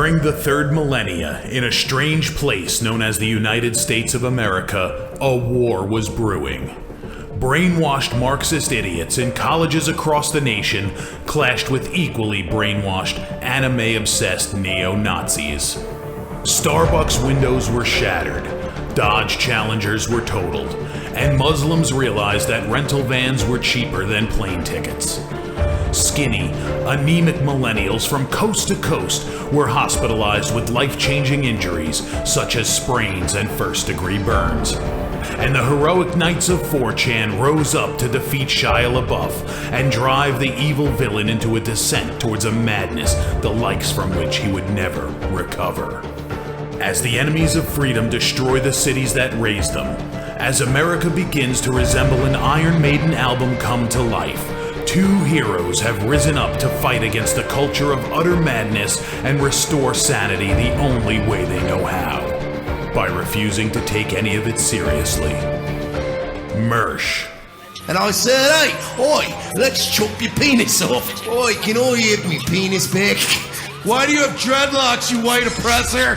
During the third millennia, in a strange place known as the United States of America, a war was brewing. Brainwashed Marxist idiots in colleges across the nation clashed with equally brainwashed, anime-obsessed neo-Nazis. Starbucks windows were shattered, Dodge Challengers were totaled, and Muslims realized that rental vans were cheaper than plane tickets. Skinny, anemic millennials from coast to coast were hospitalized with life-changing injuries such as sprains and first-degree burns. And the heroic knights of 4chan rose up to defeat Shia LaBeouf and drive the evil villain into a descent towards a madness the likes from which he would never recover. As the enemies of freedom destroy the cities that raised them, as America begins to resemble an Iron Maiden album come to life, two heroes have risen up to fight against the culture of utter madness and restore sanity the only way they know how, by refusing to take any of it seriously. Mersh. And I said, hey, oi, let's chop your penis off. Oi, can I have me penis back? Why do you have dreadlocks, you white oppressor?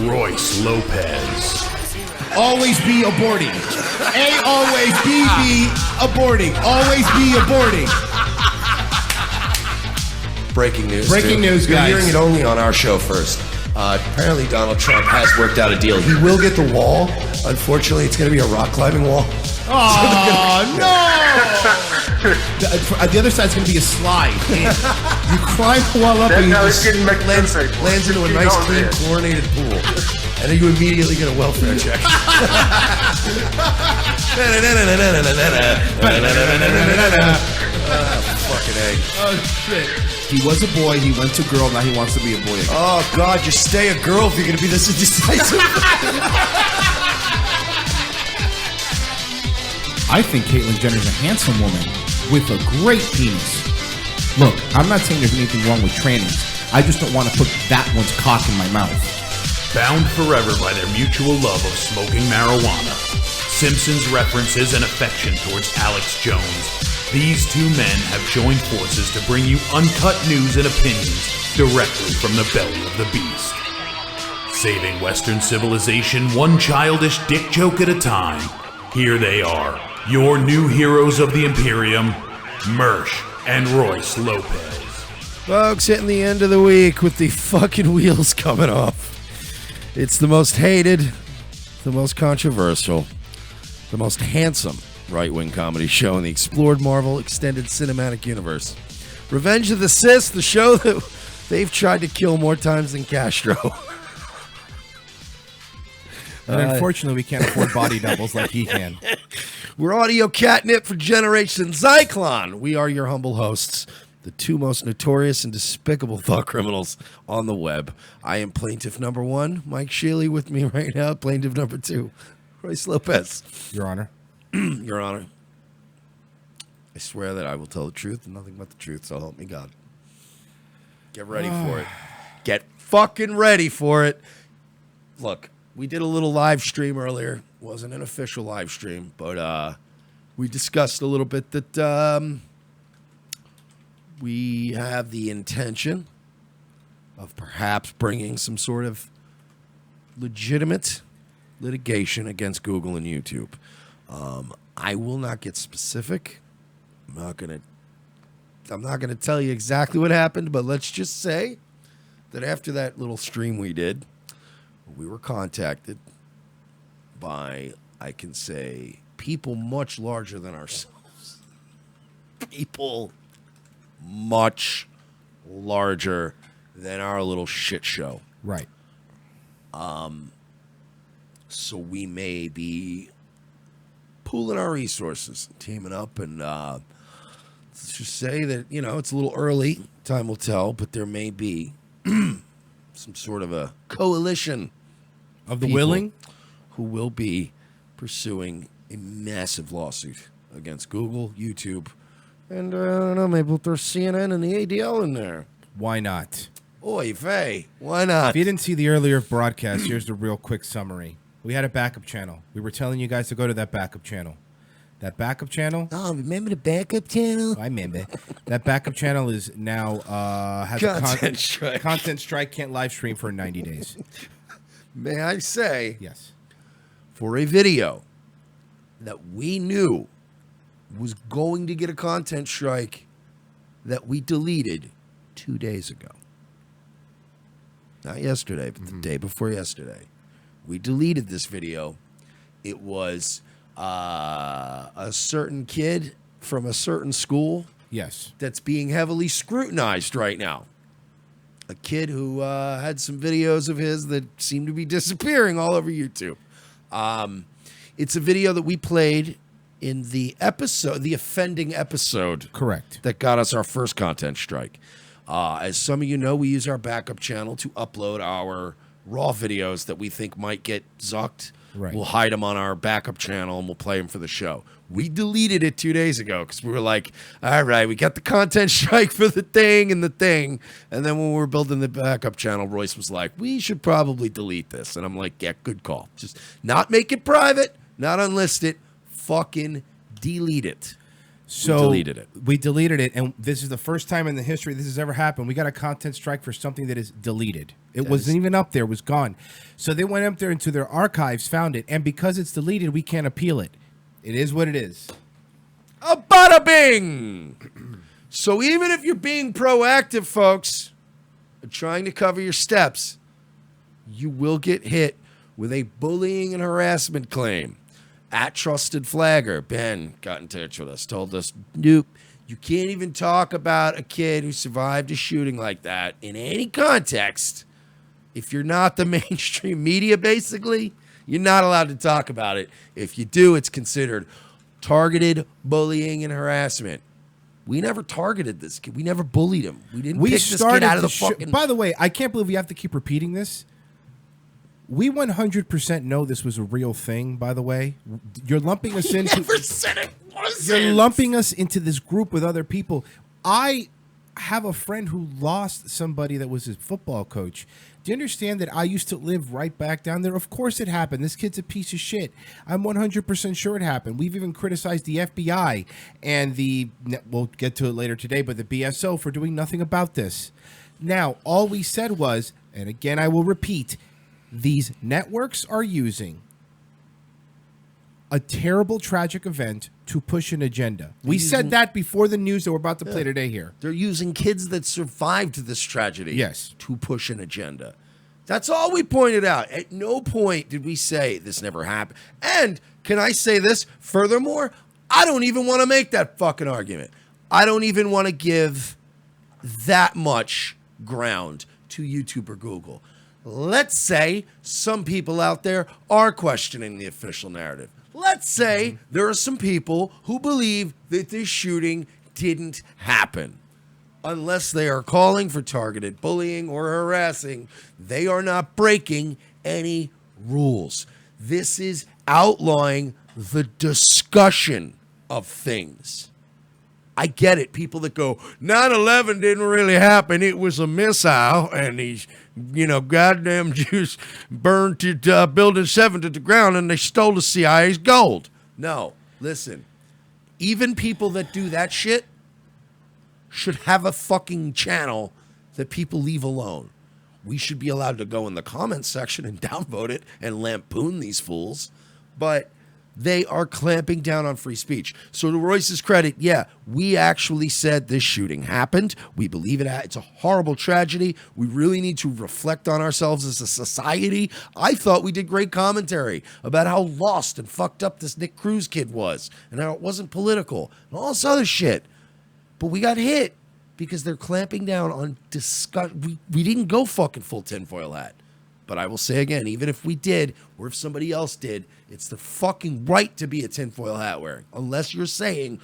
Royce Lopez. Always be aborting. A always be aborting. Always be aborting. Breaking news. Breaking news, You're guys. hearing it only on our show first. Apparently Donald Trump has worked out a deal. He will get the wall. Unfortunately, it's going to be a rock climbing wall. Oh, no! The other side's going to be a slide. You climb the wall up and you just lands into a nice, clean, chlorinated pool. And then you immediately get a welfare check. Fucking egg. Oh, shit. He was a boy, he went to girl, now he wants to be a boy again. Oh, God, just stay a girl if you're going to be this indecisive. I think Caitlyn Jenner's a handsome woman with a great penis. Look, I'm not saying there's anything wrong with trannies. I just don't want to put that one's cock in my mouth. Bound forever by their mutual love of smoking marijuana, Simpsons references and affection towards Alex Jones, these two men have joined forces to bring you uncut news and opinions directly from the belly of the beast. Saving Western civilization one childish dick joke at a time, here they are, your new heroes of the Imperium, Mersh and Royce Lopez. Folks, hitting the end of the week with the fucking wheels coming off. It's the most hated, the most controversial, the most handsome right-wing comedy show in the explored Marvel Extended Cinematic Universe. Revenge of the Sith, the show that they've tried to kill more times than Castro. And unfortunately, we can't afford body doubles like he can. We're audio catnip for Generation Zyklon. We are your humble hosts, the two most notorious and despicable thought criminals on the web. I am plaintiff number one, Mike Shealy, with me right now. Plaintiff number two, Royce Lopez. Your Honor. Your Honor. I swear that I will tell the truth and nothing but the truth, so help me God. Get ready for it. Get fucking ready for it. Look, we did a little live stream earlier. It wasn't an official live stream, but we discussed a little bit that we have the intention of perhaps bringing some sort of legitimate litigation against Google and YouTube. I will not get specific. I'm not gonna tell you exactly what happened, but let's just say that after that little stream we did, we were contacted by, I can say, people much larger than ourselves. People much larger than our little shit show. Right. So we may be pooling our resources, teaming up, and let's just say that, you know, it's a little early. Time will tell, but there may be some sort of a coalition of the willing who will be pursuing a massive lawsuit against Google, YouTube, and I don't know, maybe we'll throw CNN and the ADL in there. Why not? Oy vey, why not? If you didn't see the earlier broadcast, here's the real quick summary. We had a backup channel. We were telling you guys to go to that backup channel. That backup channel. Oh, remember the backup channel? I remember. That backup channel is now has Content a strike. content strike. Can't live stream for 90 days. May I say, Yes. for a video that we knew was going to get a content strike that we deleted 2 days ago. Not yesterday, but the day before yesterday. We deleted this video. It was a certain kid from a certain school Yes. that's being heavily scrutinized right now. A kid who had some videos of his that seem to be disappearing all over YouTube. It's a video that we played in the episode, the offending episode. Correct. That got us our first content strike. As some of you know, we use our backup channel to upload our raw videos that we think might get zucked. Right. We'll hide them on our backup channel and we'll play them for the show. We deleted it 2 days ago because we were like, all right, we got the content strike for the thing. And then when we were building the backup channel, Royce was like, we should probably delete this. And I'm like, yeah, good call. Just not make it private, not unlist it, fucking delete it. So We deleted it. and this is the first time in the history this has ever happened. We got a content strike for something that is deleted. It wasn't even up there; it was gone. So they went up there into their archives, found it, and because it's deleted, we can't appeal it. It is what it is. A bada bing. So even if you're being proactive, folks, and trying to cover your steps, you will get hit with a bullying and harassment claim. At Trusted Flagger, Ben got in touch with us, told us, nope, you can't even talk about a kid who survived a shooting like that in any context. If you're not the mainstream media, basically, you're not allowed to talk about it. If you do, it's considered targeted bullying and harassment. We never targeted this kid. We never bullied him. We didn't pick this kid out of the fucking... By the way, I can't believe we have to keep repeating this. We 100% know this was a real thing, by the way. You're lumping us into... Never said it wasn't. You're lumping us into this group with other people. I have a friend who lost somebody that was his football coach. Do you understand that I used to live right back down there? Of course it happened. This kid's a piece of shit. I'm 100% sure it happened. We've even criticized the FBI and we'll get to it later today, but the BSO for doing nothing about this. Now, all we said was, and again I will repeat, these networks are using a terrible, tragic event to push an agenda. We said that before the news that we're about to play today here. They're using kids that survived this tragedy to push an agenda. That's all we pointed out. At no point did we say this never happened. And can I say this? Furthermore, I don't even want to make that fucking argument. I don't even want to give that much ground to YouTube or Google. Let's say some people out there are questioning the official narrative. Let's say there are some people who believe that this shooting didn't happen. Unless they are calling for targeted bullying or harassing, they are not breaking any rules. This is outlawing the discussion of things. I get it. People that go, 9/11 didn't really happen. It was a missile, and these, goddamn Jews burned to Building 7 to the ground, and they stole the CIA's gold. No, listen. Even people that do that shit should have a fucking channel that people leave alone. We should be allowed to go in the comments section and downvote it and lampoon these fools, but they are clamping down on free speech. So to Royce's credit, yeah, we actually said this shooting happened. We believe it. It's a horrible tragedy. We really need to reflect on ourselves as a society. I thought we did great commentary about how lost and fucked up this Nick Cruz kid was and how it wasn't political and all this other shit. But we got hit because they're clamping down on discussion. We didn't go fucking full tinfoil hat. But I will say again, even if we did, or if somebody else did, it's the fucking right to be a tinfoil hat wearing. Unless you're saying,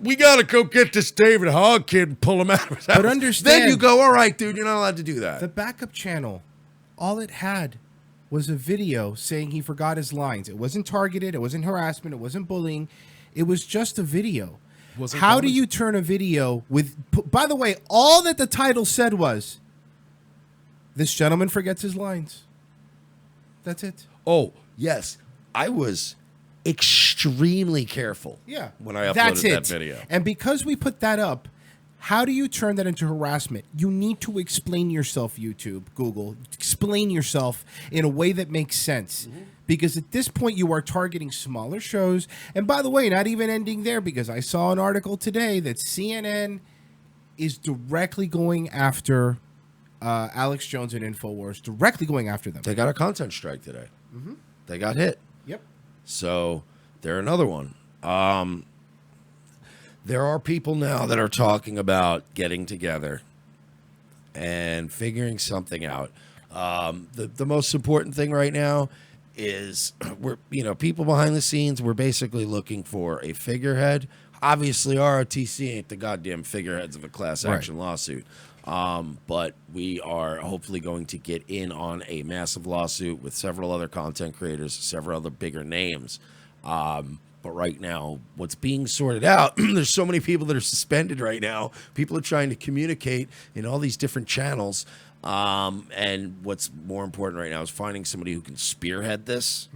we got to go get this David Hogg kid and pull him out of his house. But understand, then you go, all right, dude, you're not allowed to do that. The backup channel, all it had was a video saying he forgot his lines. It wasn't targeted. It wasn't harassment. It wasn't bullying. It was just a video. How do you turn a video with... By the way, all that the title said was, this gentleman forgets his lines. That's it. Oh, yes. I was extremely careful. Yeah. When I That's uploaded it. that video. And because we put that up, how do you turn that into harassment? You need to explain yourself, YouTube, Google. Explain yourself in a way that makes sense. Because at this point, you are targeting smaller shows. And by the way, not even ending there, because I saw an article today that CNN is directly going after Alex Jones and InfoWars, directly going after them. They got a content strike today. They got hit. Yep. So they're another one. There are people now that are talking about getting together and figuring something out. The most important thing right now is people behind the scenes. We're basically looking for a figurehead. Obviously, ROTC ain't the goddamn figureheads of a class action lawsuit. But we are hopefully going to get in on a massive lawsuit with several other content creators, several other bigger names. But right now, what's being sorted out, there's so many people that are suspended right now. People are trying to communicate in all these different channels. And what's more important right now is finding somebody who can spearhead this,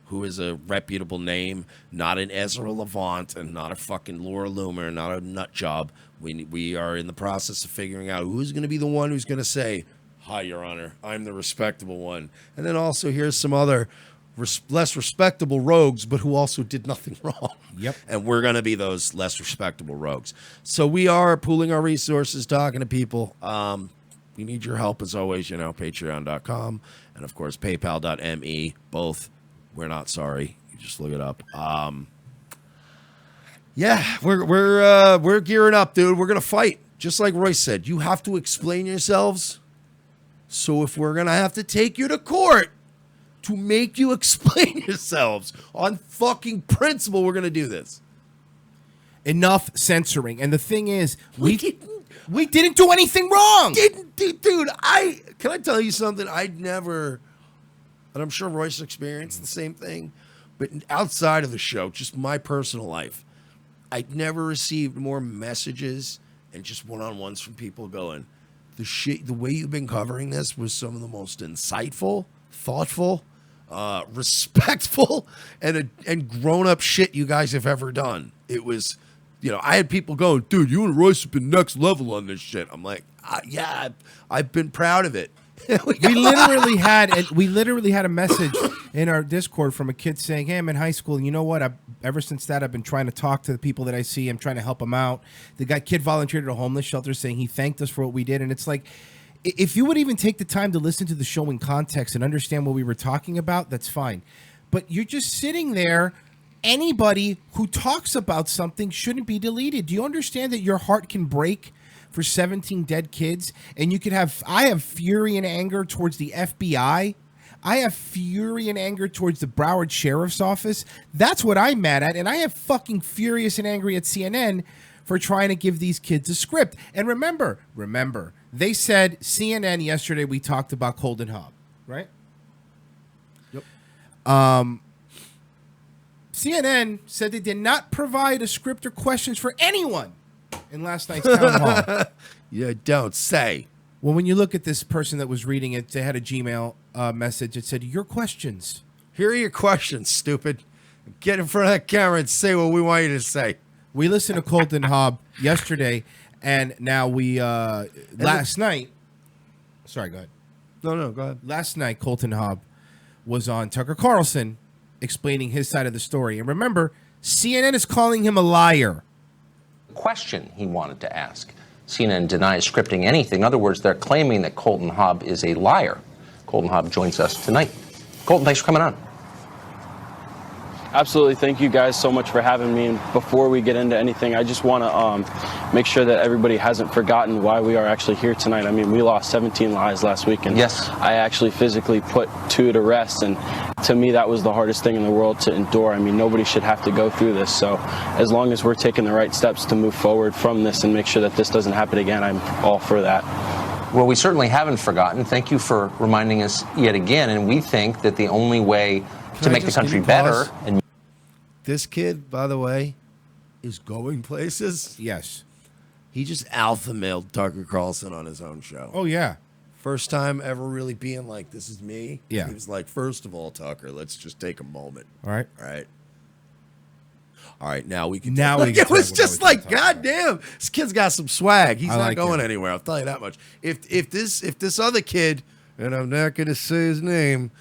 who is a reputable name, not an Ezra Levant and not a fucking Laura Loomer, not a nut job. We are in the process of figuring out who's going to be the one who's going to say, "Hi, Your Honor, I'm the respectable one." And then also here's some other less respectable rogues, but who also did nothing wrong. Yep. And we're going to be those less respectable rogues. So we are pooling our resources, talking to people. We need your help as always, patreon.com and of course paypal.me. Both. We're not sorry. You just look it up. Yeah, we're gearing up, dude. We're going to fight. Just like Royce said, you have to explain yourselves. So if we're going to have to take you to court to make you explain yourselves on fucking principle, we're going to do this. Enough censoring. And the thing is, we didn't do anything wrong. Dude, can I tell you something? I'd never, and I'm sure Royce experienced the same thing, but outside of the show, just my personal life, I'd never received more messages and just one-on-ones from people going, the way you've been covering this was some of the most insightful, thoughtful, respectful, and grown-up shit you guys have ever done. It was, I had people going, "Dude, you and Royce have been next level on this shit." I'm like, yeah, I've been proud of it. we literally had a message in our Discord from a kid saying, "Hey, I'm in high school, and you know what? Ever since that, I've been trying to talk to the people that I see. I'm trying to help them out." The kid volunteered at a homeless shelter, saying he thanked us for what we did, and it's like, if you would even take the time to listen to the show in context and understand what we were talking about, that's fine. But you're just sitting there. Anybody who talks about something shouldn't be deleted. Do you understand that your heart can break for 17 dead kids? And I have fury and anger towards the FBI. I have fury and anger towards the Broward Sheriff's Office. That's what I'm mad at. And I have fucking furious and angry at CNN for trying to give these kids a script. And remember, they said, CNN yesterday, we talked about Colton Hobb, right? Yep. CNN said they did not provide a script or questions for anyone in last night's town hall. You don't say. Well, when you look at this person that was reading it, they had a Gmail message that said, "Your questions." Here are your questions, stupid. Get in front of that camera and say what we want you to say. We listened to Colton Hobb yesterday, and now we, last night. Sorry, go ahead. No, go ahead. Last night, Colton Hobb was on Tucker Carlson explaining his side of the story. And remember, CNN is calling him a liar. Question he wanted to ask. CNN denies scripting anything. In other words, they're claiming that Colton Hobb is a liar. Colton Hobb joins us tonight. Colton, thanks for coming on. Absolutely. Thank you guys so much for having me. And before we get into anything, I just want to make sure that everybody hasn't forgotten why we are actually here tonight. I mean, we lost 17 lives last week, and yes, I actually physically put 2 to rest. And to me, that was the hardest thing in the world to endure. I mean, nobody should have to go through this. So as long as we're taking the right steps to move forward from this and make sure that this doesn't happen again, I'm all for that. Well, we certainly haven't forgotten. Thank you for reminding us yet again. And we think that the only way to make the country better. And this kid, by the way, is going places. Yes. He just alpha mailed Tucker Carlson on his own show. Oh, yeah. First time ever really being like, "This is me." Yeah. He was like, "First of all, Tucker, let's just take a moment." All right. All right. All right, now we can. Now talk. we can It was talk just about what like, we're talking God damn, this kid's got some swag. He's I not like going it. anywhere. I'll tell you that much. If this other kid, and I'm not going to say his name,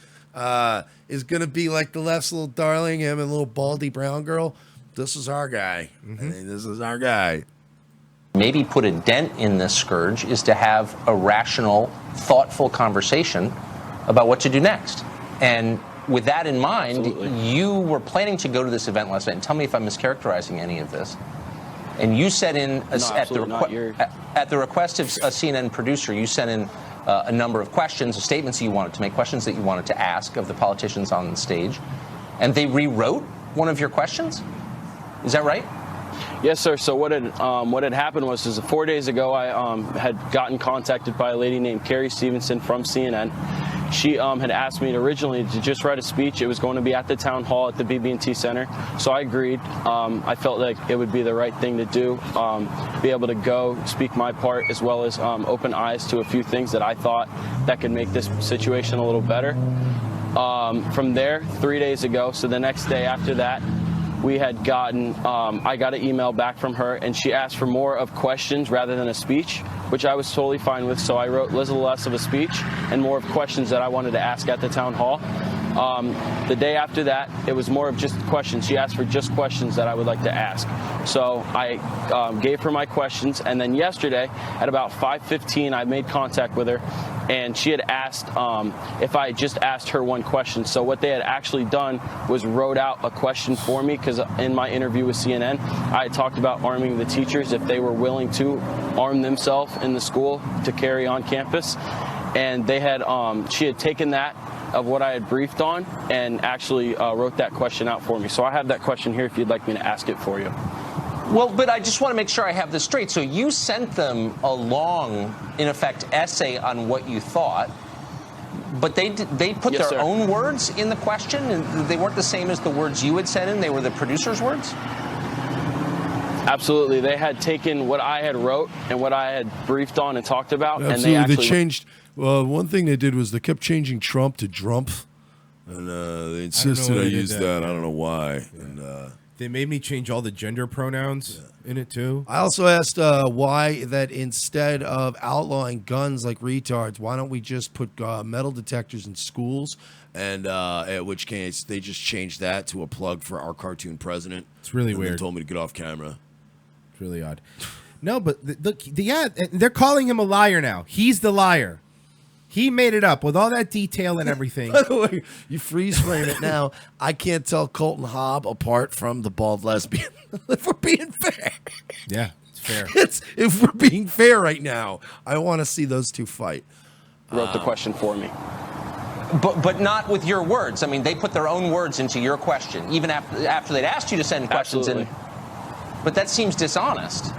is going to be like the left's little darling, him and little baldy brown girl. This is our guy. Mm-hmm. I mean, this is our guy. Maybe put a dent in this scourge is to have a rational, thoughtful conversation about what to do next. And with that in mind, you were planning to go to this event last night. And tell me if I'm mischaracterizing any of this. And you sent in, at the request of a CNN producer, you sent in a number of questions, statements you wanted to make, questions that you wanted to ask of the politicians on the stage. And they rewrote one of your questions? Is that right? Yes, sir. So what had happened was 4 days ago, I had gotten contacted by a lady named Carrie Stevenson from CNN. She had asked me originally to just write a speech. It was going to be at the town hall at the BB&T Center. So I agreed. I felt like it would be the right thing to do, be able to go speak my part, as well as open eyes to a few things that I thought that could make this situation a little better. From there, 3 days ago, so the next day after that, we had gotten, I got an email back from her, and she asked for more of questions rather than a speech, which I was totally fine with. So I wrote a little less of a speech and more of questions that I wanted to ask at the town hall. The day after that, it was more of just questions. She asked for just questions that I would like to ask. So I gave her my questions, and then yesterday at about 5:15, I made contact with her, and she had asked if I just asked her one question. So what they had actually done was wrote out a question for me, because in my interview with CNN, I had talked about arming the teachers if they were willing to arm themselves in the school to carry on campus. And they had, she had taken that of what I had briefed on and actually wrote that question out for me. So I have that question here if you'd like me to ask it for you. Well, but I just want to make sure I have this straight. So you sent them a long, in effect, essay on what you thought, but they put Yes, their sir. own words in the question, and they weren't the same as the words you had sent in. They were the producer's words? Absolutely. They had taken what I had wrote and what I had briefed on and talked about, and Absolutely, they actually they changed. Well, one thing they did was they kept changing Trump to Drumpf, and they insisted why I they did use that. that. I don't know why. Yeah. And They made me change all the gender pronouns in it too. I also asked why that instead of outlawing guns like retards, why don't we just put metal detectors in schools? And at which case they just changed that to a plug for our cartoon president. It's really and weird. They told me to get off camera. It's really odd. No, but yeah, they're calling him a liar now. He's the liar. He made it up with all that detail and everything. By the way, you freeze frame it now. I can't tell Colton Hobb apart from the bald lesbian. If we're being fair. Yeah, it's fair. If we're being fair right now, I want to see those two fight. wrote the question for me. But not with your words. I mean, they put their own words into your question, even after they'd asked you to send questions in. But that seems dishonest.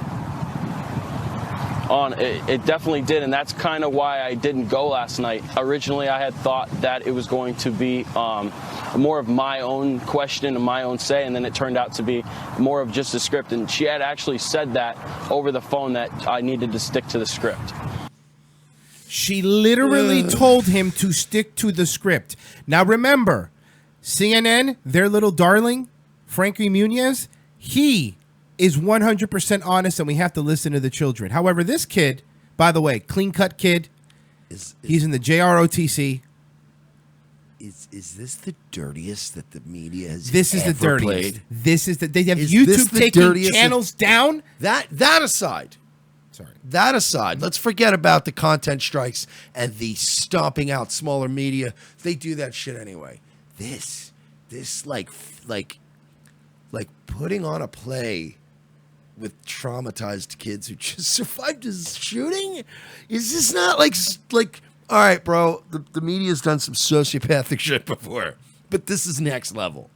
It definitely did, and that's kind of why I didn't go last night. Originally, I had thought that it was going to be more of my own question and my own say, and then it turned out to be more of just a script. And she had actually said that over the phone that I needed to stick to the script. She literally told him to stick to the script. Now remember, CNN, their little darling, Frankie Muniz, he is 100% honest, and we have to listen to the children. However, this kid, by the way, clean-cut kid, he's in the JROTC. Is this the dirtiest that the media has This is ever the dirtiest. played? This is the they have Is this YouTube the taking dirtiest channels down. That aside. Sorry. That aside, let's forget about the content strikes and the stomping out smaller media. They do that shit anyway. This like putting on a play with traumatized kids who just survived a shooting. Is this not like all right, bro? The media's done some sociopathic shit before, but this is next level.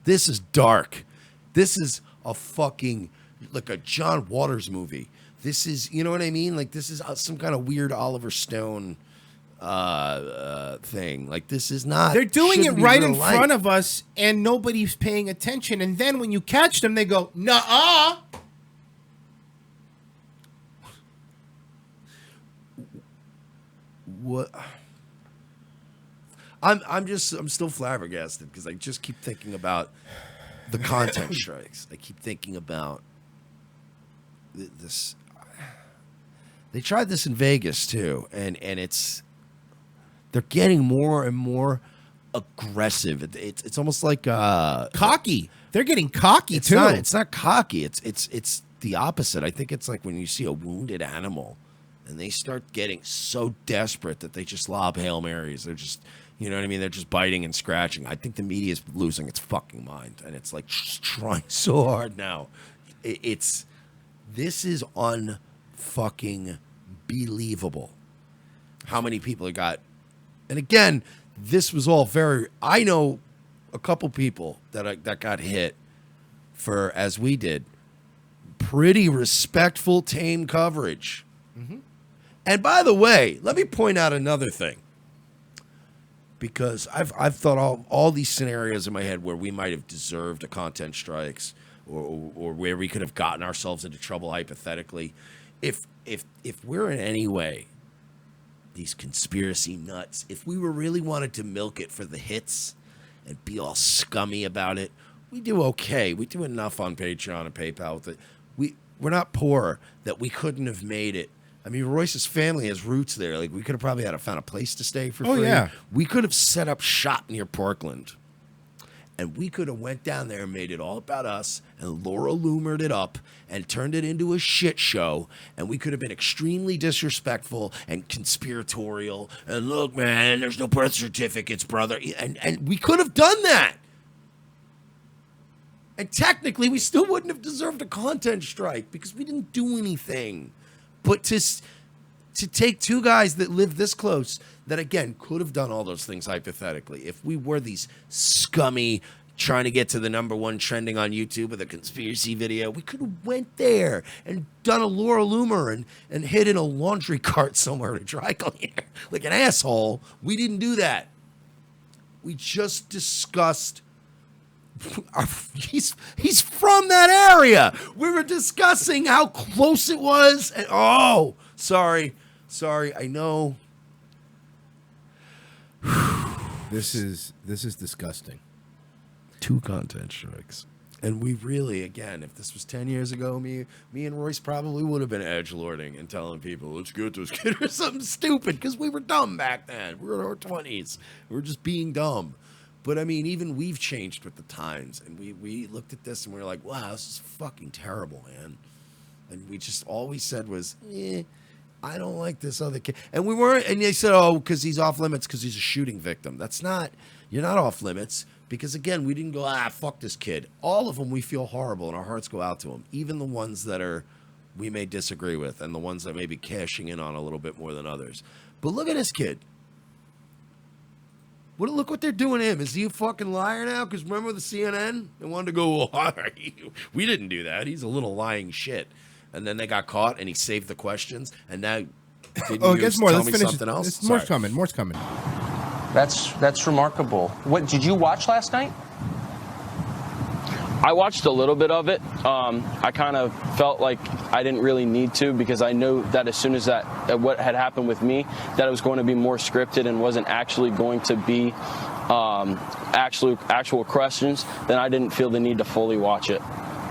This is dark. This is a fucking like a John Waters movie. This is, you know what I mean? Like, this is some kind of weird Oliver Stone thing. Like, this is not. They're doing it shouldn't be right real in life. front of us, and nobody's paying attention. And then when you catch them, they go, "Nuh-uh." What? I'm still flabbergasted because I just keep thinking about the content strikes. I keep thinking about this. They tried this in Vegas too, and they're getting more and more aggressive. It's almost like cocky. They're getting cocky too. It's not cocky. It's the opposite. I think it's like when you see a wounded animal, and they start getting so desperate that they just lob Hail Marys. They're just, you know what I mean? They're just biting and scratching. I think the media is losing its fucking mind, and it's like just trying so hard now. This is unfucking believable. How many people have got? And again, this was all very. I know a couple people that got hit for, as we did, pretty respectful, tame coverage. Mm-hmm. And by the way, let me point out another thing, because I've thought all these scenarios in my head where we might have deserved a content strikes, or where we could have gotten ourselves into trouble hypothetically. If we're in any way these conspiracy nuts, if we really wanted to milk it for the hits and be all scummy about it, we do okay. We do enough on Patreon and PayPal with it. We're not poor that we couldn't have made it. I mean, Royce's family has roots there. Like, we could have probably found a place to stay for free. Oh, yeah. We could have set up shop near Parkland. And we could have went down there and made it all about us, and Laura Loomered it up and turned it into a shit show. And we could have been extremely disrespectful and conspiratorial. And look, man, there's no birth certificates, brother. And we could have done that. And technically, we still wouldn't have deserved a content strike because we didn't do anything. But to take two guys that live this close, that again could have done all those things hypothetically, if we were these scummy trying to get to the #1 trending on YouTube with a conspiracy video, we could have went there and done a Laura Loomer and hid in a laundry cart somewhere to dry cleaner like an asshole. We didn't do that. We just discussed. He's from that area. We were discussing how close it was, and sorry, I know. This is disgusting. 2 content strikes. And we really, again, if this was 10 years ago, me and Royce probably would have been edgelording and telling people, let's get this kid or something stupid, because we were dumb back then. We were in our 20s. We were just being dumb. But I mean, even we've changed with the times, and we looked at this and we were like, wow, this is fucking terrible, man. And we just, all we said was, I don't like this other kid. And we weren't, and they said, because he's off limits because he's a shooting victim. You're not off limits, because again, we didn't go, fuck this kid. All of them, we feel horrible and our hearts go out to them. Even the ones that we may disagree with, and the ones that may be cashing in on a little bit more than others. But look at this kid. Look what they're doing to him. Is he a fucking liar now? Because remember the CNN? They wanted to go, we didn't do that. He's a little lying shit. And then they got caught, and he saved the questions. And now, it gets more. Let's finish something else. More's coming. That's remarkable. What did you watch last night? I watched a little bit of it. I kind of felt like I didn't really need to, because I knew that as soon as what had happened with me, that it was going to be more scripted and wasn't actually going to be actual questions. Then I didn't feel the need to fully watch it.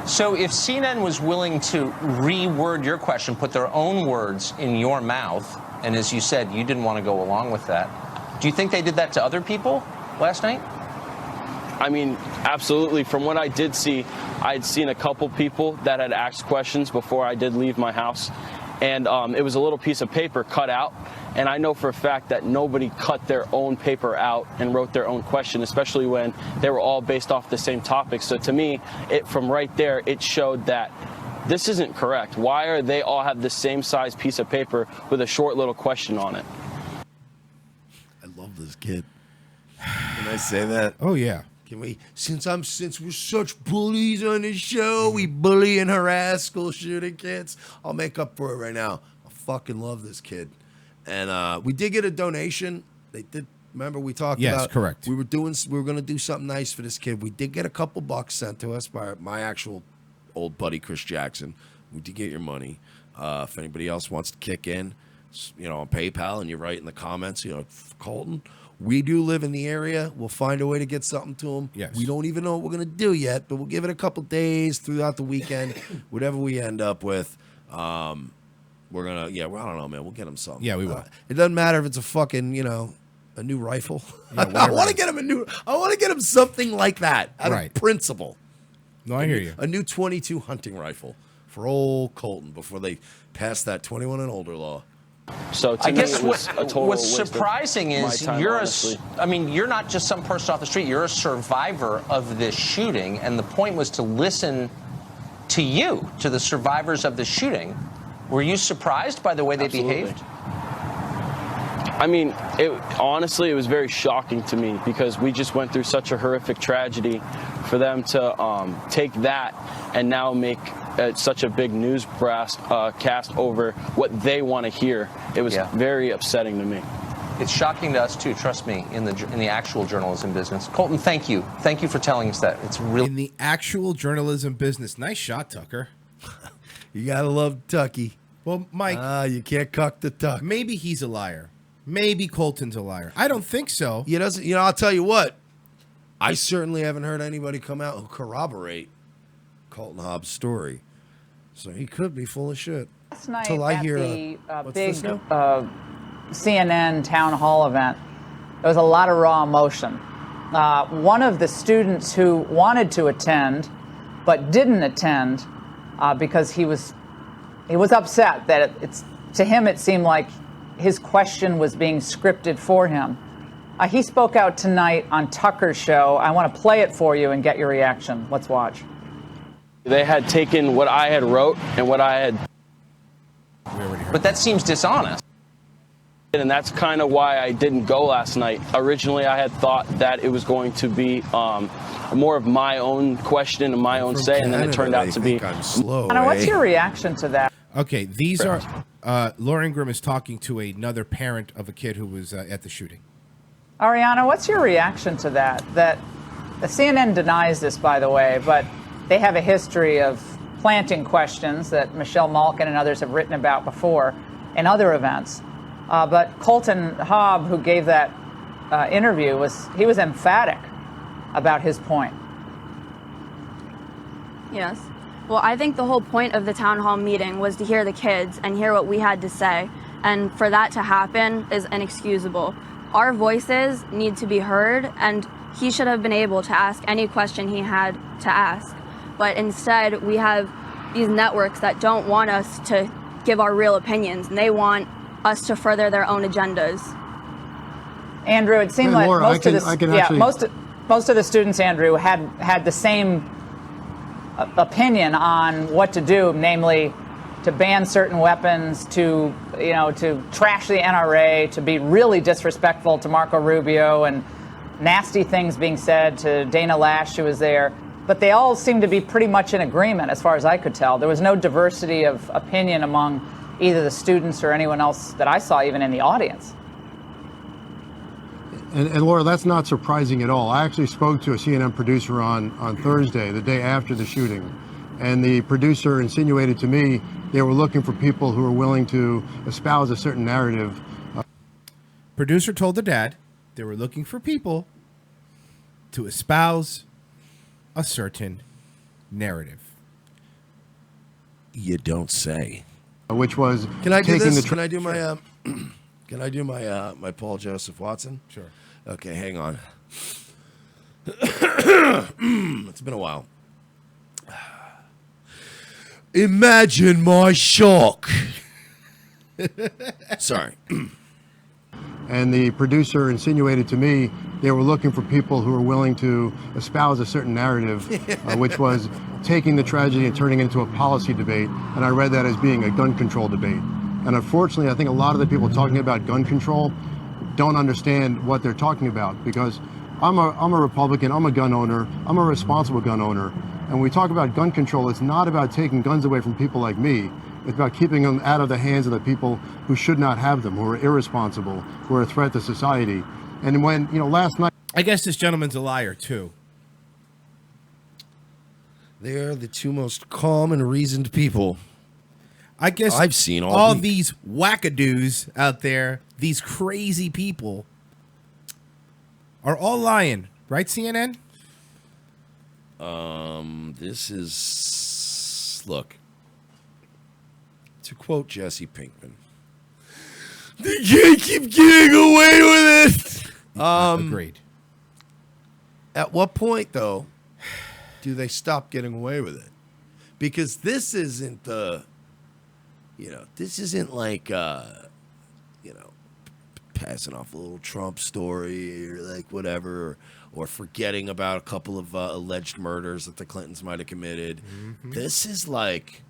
So if CNN was willing to reword your question, put their own words in your mouth, and as you said, you didn't want to go along with that, do you think they did that to other people last night? I mean, absolutely. From what I did see, I had seen a couple people that had asked questions before I did leave my house. And it was a little piece of paper cut out. And I know for a fact that nobody cut their own paper out and wrote their own question, especially when they were all based off the same topic. So to me, from right there, it showed that this isn't correct. Why are they all have the same size piece of paper with a short little question on it? I love this kid. Can I say that? Oh, yeah. Can we, since we're such bullies on this show, we bully and harass school shooting kids, I'll make up for it right now. I fucking love this kid. And we did get a donation. They did, remember we talked about? Yes, correct. We were going to do something nice for this kid. We did get a couple bucks sent to us by my actual old buddy, Chris Jackson. We did get your money. If anybody else wants to kick in, on PayPal, and you write in the comments, Colton, we do live in the area. We'll find a way to get something to him. Yes. We don't even know what we're going to do yet, but we'll give it a couple days throughout the weekend. Whatever we end up with, we're going to, I don't know, man. We'll get him something. Yeah, we will. It doesn't matter if it's a fucking, a new rifle. Yeah, I want to get him I want to get him something like that out Right. of principle. No, I hear you. A new 22 hunting rifle for old Colton before they pass that 21 and older law. So to I me, guess it was a total what's waste of surprising my is time, honestly. you're not just some person off the street. You're a survivor of this shooting, and the point was to listen to you, to the survivors of the shooting. Were you surprised by the way they Absolutely. behaved? I mean, honestly, it was very shocking to me because we just went through such a horrific tragedy. For them to take that and now make such a big news cast over what they want to hear, it was very upsetting to me. It's shocking to us too. Trust me, in the actual journalism business. Colton, thank you for telling us that. It's really In the actual journalism business. Nice shot, Tucker. You got to love Tucky. Well, Mike, You can't cuck the Tuck. maybe he's a liar. Maybe Colton's a liar. I don't think so. He doesn't, I'll tell you what. I certainly haven't heard anybody come out who corroborate Colton Hobbs' story. So he could be full of shit. Last night Till I at hear the what's big this now? CNN town hall event, there was a lot of raw emotion. One of the students who wanted to attend but didn't attend because he was upset that to him it seemed like his question was being scripted for him. He spoke out tonight on Tucker's show. I want to play it for you and get your reaction. Let's watch. They had taken what I had wrote and what I had, but that seems dishonest. and that's kind of why I didn't go last night. Originally, I had thought that it was going to be more of my own question and my own say, and then it turned out to be. I'm slow. Anna, what's your reaction to that? Okay, these are Laura Ingram is talking to another parent of a kid who was at the shooting. Ariana, what's your reaction to that? That the CNN denies this, by the way, but they have a history of planting questions that Michelle Malkin and others have written about before in other events. But Colton Hobb, who gave that interview, was emphatic about his point. Yes. Well, I think the whole point of the town hall meeting was to hear the kids and hear what we had to say. And for that to happen is inexcusable. Our voices need to be heard, and he should have been able to ask any question he had to ask. But instead, we have these networks that don't want us to give our real opinions, and they want us to further their own agendas. Andrew, it seemed like most of the students, Andrew, had the same opinion on what to do, namely to ban certain weapons, to trash the NRA, to be really disrespectful to Marco Rubio, and nasty things being said to Dana Lash, who was there. But they all seemed to be pretty much in agreement, as far as I could tell. There was no diversity of opinion among either the students or anyone else that I saw, even in the audience. And Laura, that's not surprising at all. I actually spoke to a CNN producer on Thursday, the day after the shooting, and the producer insinuated to me they were looking for people who were willing to espouse a certain narrative. Producer told the dad they were looking for people to espouse a certain narrative. You don't say. Which was Can I do taking this? the Can I do my Can I do my Paul Joseph Watson? Sure. Okay, hang on. It's been a while. Imagine my shock. Sorry. And the producer insinuated to me they were looking for people who were willing to espouse a certain narrative, which was taking the tragedy and turning it into a policy debate. And I read that as being a gun control debate. And unfortunately, I think a lot of the people talking about gun control don't understand what they're talking about, because I'm a Republican, I'm a gun owner, I'm a responsible gun owner. And when we talk about gun control, it's not about taking guns away from people like me. It's about keeping them out of the hands of the people who should not have them, who are irresponsible, who are a threat to society. And when, last night... I guess this gentleman's a liar, too. They are the two most calm and reasoned people I guess I've seen all these wackadoos out there, these crazy people, are all lying, right, CNN? This is, look, to quote Jesse Pinkman, they can't keep getting away with it. Agreed. At what point, though, do they stop getting away with it? Because this isn't this isn't like, passing off a little Trump story or like whatever, or forgetting about a couple of alleged murders that the Clintons might have committed. Mm-hmm. This is like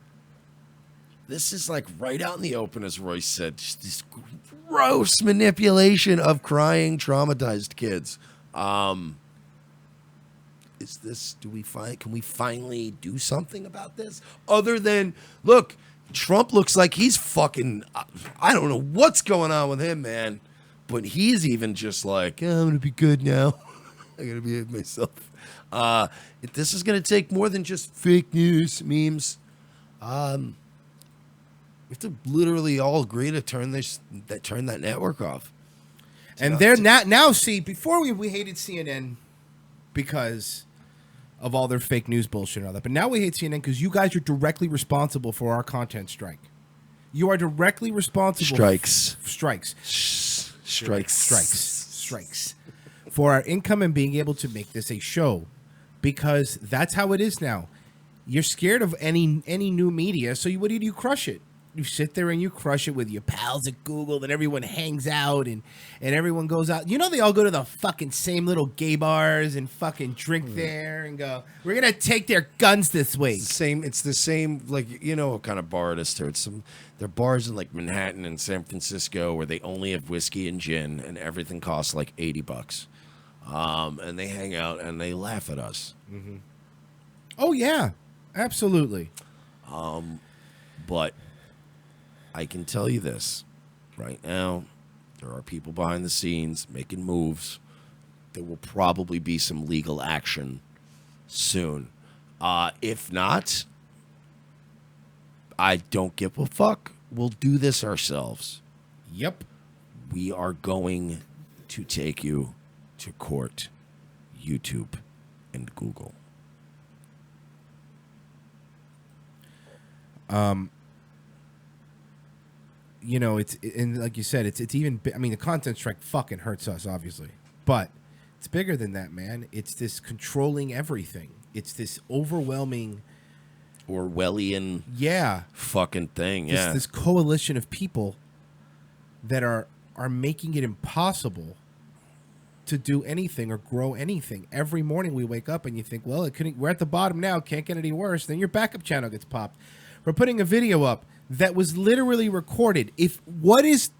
right out in the open, as Royce said, just this gross manipulation of crying, traumatized kids. Can we finally do something about this? Other than, look, Trump looks like he's fucking, I don't know what's going on with him, man. But he's even just like, I'm going to be good now. I got to behave myself. This is going to take more than just fake news, memes. We have to literally all agree to turn that network off. And they're now see, before we hated CNN because of all their fake news bullshit and all that. But now we hate CNN because you guys are directly responsible for our content strike. You are directly responsible. Strikes for our income and being able to make this a show, because that's how it is now. You're scared of any new media, so what do? You crush it. You sit there and you crush it with your pals at Google, and everyone hangs out and everyone goes out. You know, they all go to the fucking same little gay bars and fucking drink there and go, we're going to take their guns this week. It's the same, like, you know what kind of bar it is. There are bars in like Manhattan and San Francisco where they only have whiskey and gin and everything costs like $80. And they hang out and they laugh at us. Mm-hmm. Oh, yeah, absolutely. But I can tell you this right now, there are people behind the scenes making moves. There will probably be some legal action soon. If not, I don't give a fuck. We'll do this ourselves. Yep. We are going to take you to court, YouTube and Google. You know, and like you said, it's even. I mean, the content strike fucking hurts us, obviously, but it's bigger than that, man. It's this controlling everything. It's this overwhelming, Orwellian, fucking thing. This coalition of people that are making it impossible to do anything or grow anything. Every morning we wake up and you think, well, we're at the bottom now. Can't get any worse. Then your backup channel gets popped. We're putting a video up that was literally recorded. What's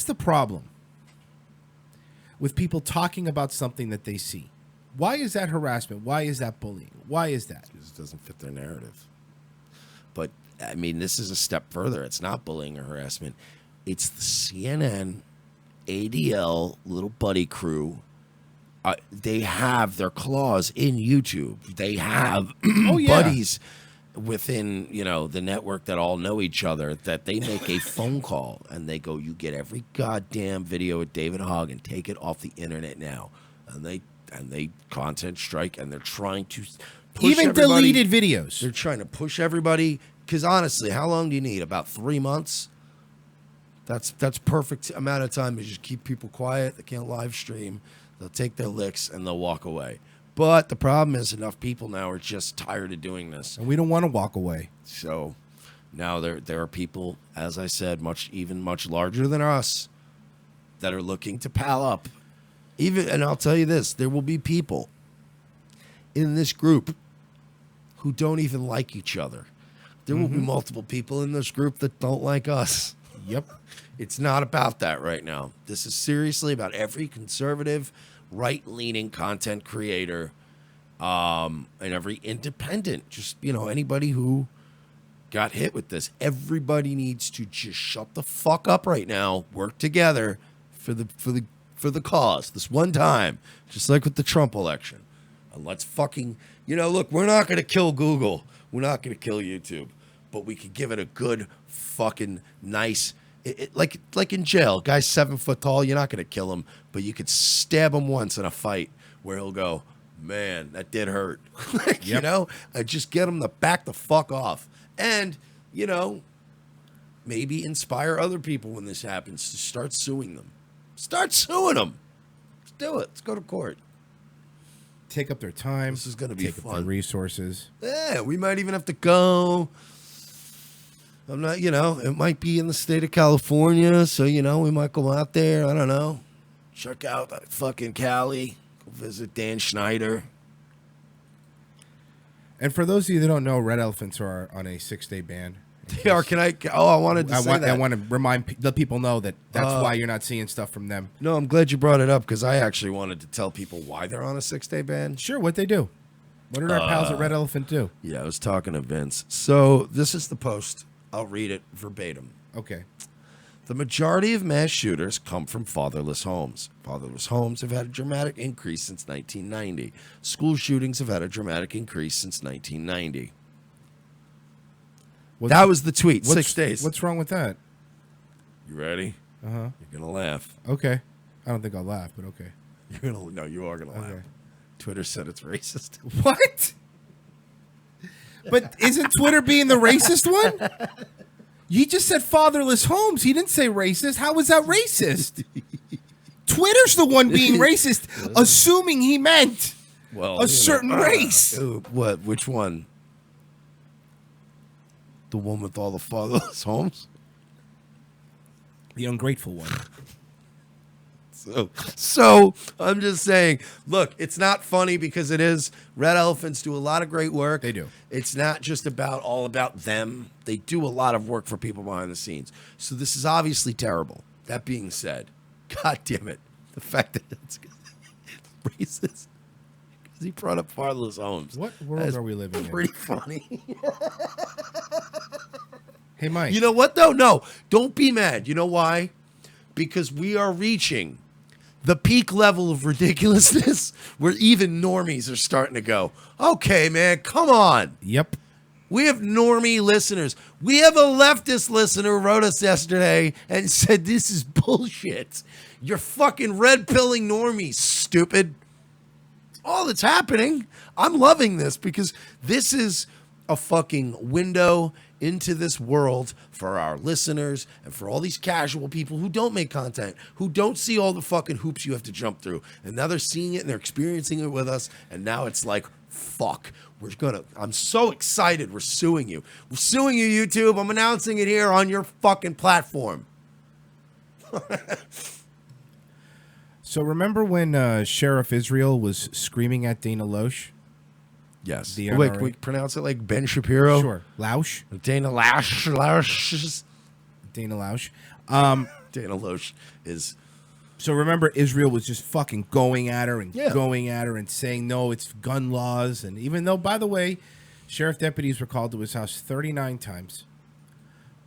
the problem with people talking about something that they see? Why is that harassment? Why is that bullying? Why is that? Because it doesn't fit their narrative. But, I mean, this is a step further. It's not bullying or harassment. It's the CNN, ADL, little buddy crew. They have their claws in YouTube. They have buddies within, the network that all know each other, that they make a phone call and they go, you get every goddamn video of David Hogg and take it off the internet now. And they content strike, and they're trying to push even everybody. Deleted videos. They're trying to push everybody, because honestly, how long do you need? About 3 months? That's perfect amount of time to just keep people quiet. They can't live stream. They'll take their licks and they'll walk away. But the problem is, enough people now are just tired of doing this. And we don't want to walk away. So now there are people, as I said, much larger than us, that are looking to pal up. And I'll tell you this, there will be people in this group who don't even like each other. There will be multiple people in this group that don't like us. Yep. It's not about that right now. This is seriously about every conservative, right-leaning content creator, and every independent, just, anybody who got hit with this. Everybody needs to just shut the fuck up right now, work together for the cause this one time, just like with the Trump election. And let's fucking, look, we're not going to kill Google. We're not going to kill YouTube. But we could give it a good fucking nice, like in jail. Guy's 7 foot tall. You're not going to kill him. But you could stab him once in a fight where he'll go, man, that did hurt. Just get him to back the fuck off. And, maybe inspire other people when this happens to start suing them. Start suing them. Let's do it. Let's go to court. Take up their time. This is going to be take fun. Up their resources. Yeah, we might even have to go. I'm not, it might be in the state of California, so, we might go out there. I don't know. Check out fucking Cali. Go visit Dan Schneider. And for those of you that don't know, red elephants are on a 6-day ban. They are. I wanted to say that. I want to let people know that that's why you're not seeing stuff from them. No, I'm glad you brought it up because I actually wanted to tell people why they're on a 6-day ban. Sure, what they do. What did our pals at Red Elephant do? Yeah, I was talking to Vince. So this is the post. I'll read it verbatim. Okay. The majority of mass shooters come from fatherless homes. Fatherless homes have had a dramatic increase since 1990. School shootings have had a dramatic increase since 1990. That was the tweet. 6 days. What's wrong with that? You ready? Uh-huh. You're going to laugh. Okay. I don't think I'll laugh, but okay. No, you are going to laugh. Twitter said it's racist. What? But isn't Twitter being the racist one? You just said fatherless homes. He didn't say racist. How was that racist? Twitter's the one being racist, assuming he meant a certain race. What? Which one? The one with all the fatherless homes? The ungrateful one. So I'm just saying, look, it's not funny because it is. Red Elephants do a lot of great work. They do. It's not just all about them. They do a lot of work for people behind the scenes. So this is obviously terrible. That being said, God damn it, the fact that it's racist because he brought up fatherless homes. What world are we living in? Pretty funny. Hey, Mike. You know what, though? No, don't be mad. You know why? Because we are reaching the peak level of ridiculousness where even normies are starting to go, okay, man, come on. Yep. We have normie listeners. We have a leftist listener who wrote us yesterday and said, this is bullshit. You're fucking red-pilling normies, stupid. All that's happening. I'm loving this because this is a fucking window into this world for our listeners and for all these casual people who don't make content, who don't see all the fucking hoops you have to jump through. And now they're seeing it and they're experiencing it with us. And now it's like, fuck, I'm so excited. We're suing you. We're suing you, YouTube. I'm announcing it here on your fucking platform. So remember when Sheriff Israel was screaming at Dana Loesch? Yes. Wait, can we pronounce it like Ben Shapiro? Sure. Loesch. Dana Loesch. Dana Loesch. Dana Loesch is... So remember, Israel was just fucking going at her and going at her and saying, no, it's gun laws. And even though, by the way, sheriff deputies were called to his house 39 times.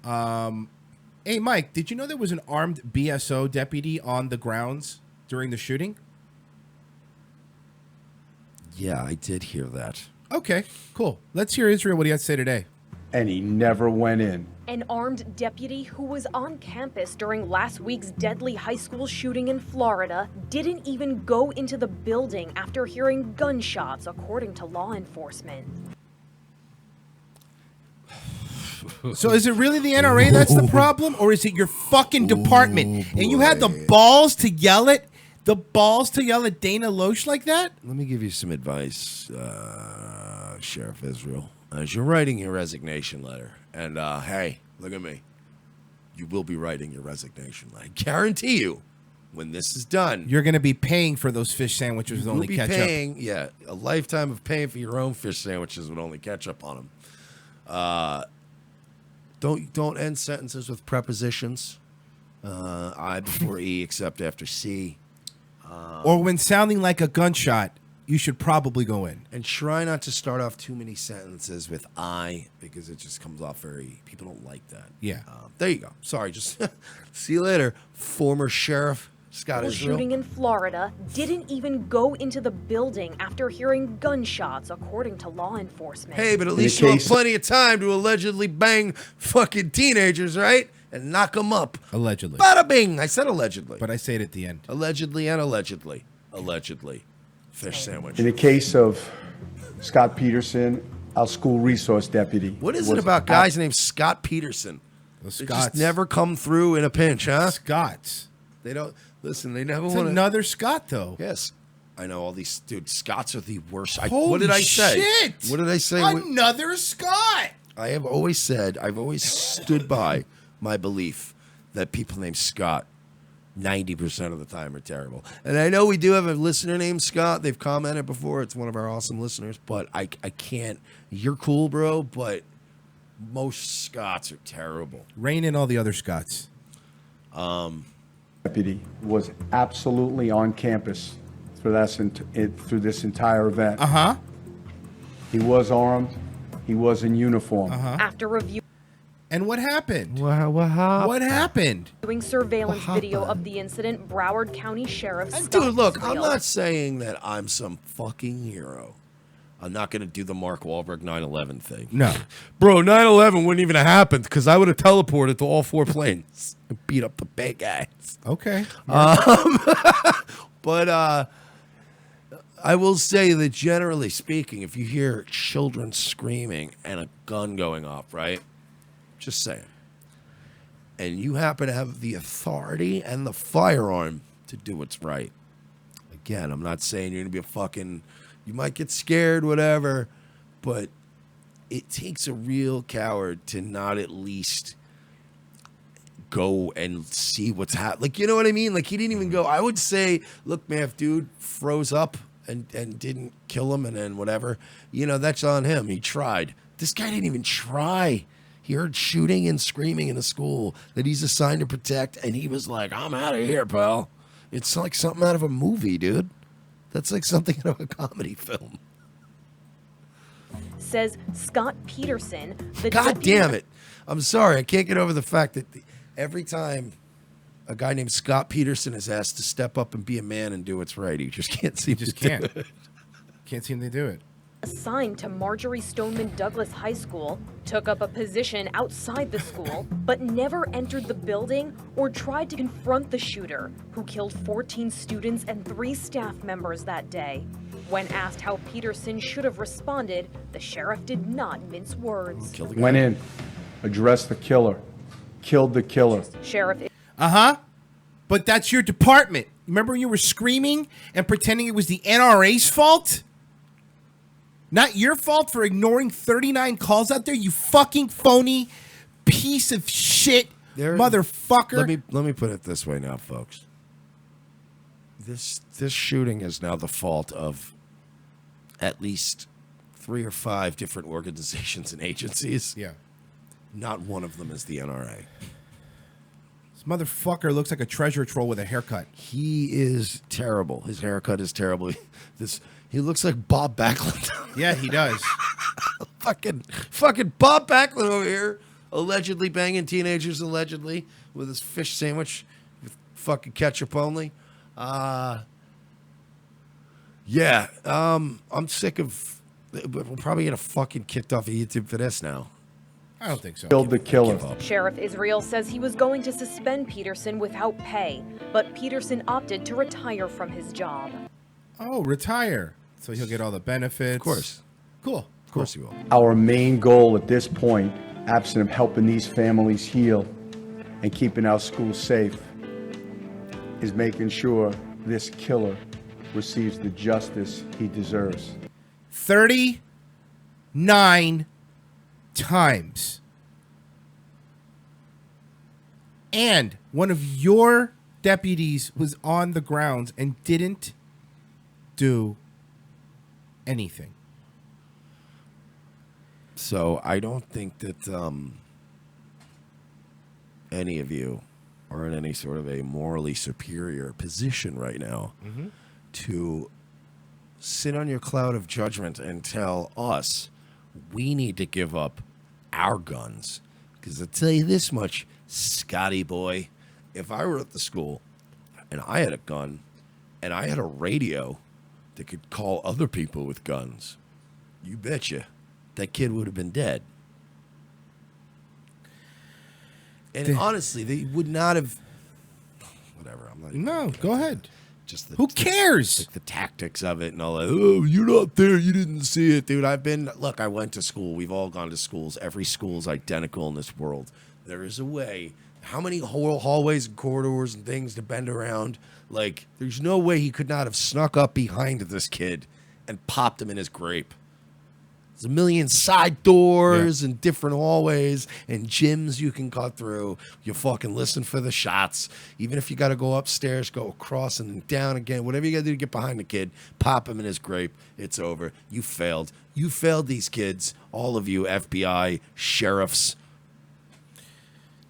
Hey, Mike, did you know there was an armed BSO deputy on the grounds during the shooting? Yeah, I did hear that. Okay, cool. Let's hear Israel, what he had to say today. And he never went in. An armed deputy who was on campus during last week's deadly high school shooting in Florida didn't even go into the building after hearing gunshots, according to law enforcement. So is it really the NRA that's the problem, or is it your fucking department? And you had the balls to yell at Dana Loesch like that? Let me give you some advice, Sheriff Israel. As you're writing your resignation letter, and hey, look at me. You will be writing your resignation letter. I guarantee you, when this is done, you're going to be paying for those fish sandwiches with only ketchup. Yeah, a lifetime of paying for your own fish sandwiches with only ketchup on them. Don't end sentences with prepositions. I before E except after C. Or when sounding like a gunshot, you should probably go in. And try not to start off too many sentences with I, because it just comes off people don't like that. Yeah. There you go. Sorry, just see you later, former sheriff Scott school Israel. shooting in Florida didn't even go into the building after hearing gunshots, according to law enforcement. Hey, but at least you have plenty of time to allegedly bang fucking teenagers, right? And knock them up. Allegedly. Bada bing. I said allegedly. But I say it at the end. Allegedly and allegedly. Allegedly. Fish sandwich. In the case of Scott Peterson, our school resource deputy. What is it about guys named Scott Peterson? The They Scots. just never come through in a pinch, huh? Scots. They don't listen. They never It's want another Scott, though. Yes, I know all these dude. Scots are the worst. Holy what did I say? shit! What did I say? Another Scott. I have always said. I've always stood by my belief that people named Scott 90% of the time are terrible. And I know we do have a listener named Scott. They've commented before. It's one of our awesome listeners. But I can't. You're cool, bro. But most Scots are terrible. Rein in all the other Scots. Deputy was absolutely on campus through this entire event. Uh-huh. He was armed. He was in uniform. After reviewing And what happened? What happened? What happened? surveillance video of the incident, Broward County Sheriff And Scott dude, look, I'm Israel not saying that I'm some fucking hero. I'm not going to do the Mark Wahlberg 9/11 thing. No. Bro, 9/11 wouldn't even have happened because I would have teleported to all four planes and beat up the bad guys. Okay. But I will say that generally speaking, if you hear children screaming and a gun going off, right? Just saying. And you happen to have the authority and the firearm to do what's right. Again, I'm not saying you're going to be a fucking... You might get scared, whatever, but it takes a real coward to not at least go and see what's happening. Like, you know what I mean? Like, he didn't even go. I would say, look, man, if dude froze up and didn't kill him and then whatever, you know, that's on him. He tried. This guy didn't even try. He heard shooting and screaming in a school that he's assigned to protect, and he was like, I'm out of here, pal. It's like something out of a movie, dude. That's like something out of a comedy film. says Scott Peterson. The God damn it. I'm sorry. I can't get over the fact that every time a guy named Scott Peterson is asked to step up and be a man and do what's right, he just can't seem to do it. Can't seem to do it. Assigned to Marjorie Stoneman Douglas High School, took up a position outside the school, but never entered the building or tried to confront the shooter, who killed 14 students and 3 staff members that day. When asked how Peterson should have responded, the sheriff did not mince words. Went in, addressed the killer, killed the killer. Sheriff. But that's your department. Remember when you were screaming and pretending it was the NRA's fault? Not your fault for ignoring 39 calls out there, you fucking phony piece of shit, motherfucker. Let me put it this way now, folks. This shooting is now the fault of at least 3 or 5 different organizations and agencies. Yeah. Not one of them is the NRA. This motherfucker looks like a treasure troll with a haircut. He is terrible. His haircut is terrible. He looks like Bob Backlund. Yeah, he does. fucking Bob Backlund over here, allegedly banging teenagers, allegedly, with his fish sandwich with fucking ketchup only. I'm sick of... We're probably getting fucking kicked off of YouTube for this now. I don't think so. Killed the killer. Sheriff Israel says he was going to suspend Peterson without pay, but Peterson opted to retire from his job. Oh, retire. So he'll get all the benefits. Of course. Cool. Of course he will. Our main goal at this point, absent of helping these families heal and keeping our schools safe, is making sure this killer receives the justice he deserves. 39 times. And one of your deputies was on the grounds and didn't do anything. So I don't think that any of you are in any sort of a morally superior position right now to sit on your cloud of judgment and tell us we need to give up our guns. Because I'll tell you this much, Scotty boy, if I were at the school, and I had a gun, and I had a radio that could call other people with guns, you betcha that kid would have been dead. And honestly, they would not have. Whatever. I'm not. No, go ahead. Just who cares? Like the tactics of it and all that. Oh, you're not there. You didn't see it, dude. Look, I went to school. We've all gone to schools. Every school is identical in this world. There is a way. How many hallways and corridors and things to bend around? Like, there's no way he could not have snuck up behind this kid and popped him in his grape. There's a million side doors and different hallways and gyms you can cut through. You fucking listen for the shots. Even if you got to go upstairs, go across and then down again. Whatever you got to do to get behind the kid, pop him in his grape. It's over. You failed. You failed these kids. All of you, FBI, sheriffs.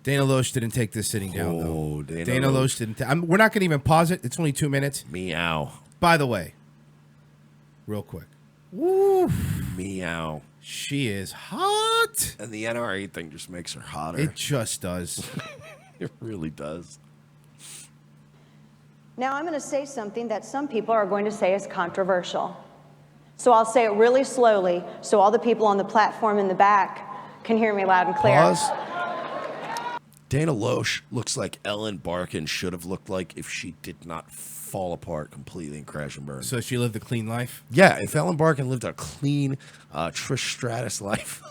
Dana Loesch didn't take this sitting down, though. Dana Loesch didn't. We're not going to even pause it. It's only 2 minutes. Meow. By the way, real quick. Woo. Meow. She is hot. And the NRA thing just makes her hotter. It just does. It really does. Now I'm going to say something that some people are going to say is controversial. So I'll say it really slowly so all the people on the platform in the back can hear me loud and clear. Pause. Dana Loesch looks like Ellen Barkin should have looked like if she did not fall apart completely and crash and burn. So she lived a clean life? Yeah, if Ellen Barkin lived a clean Trish Stratus life.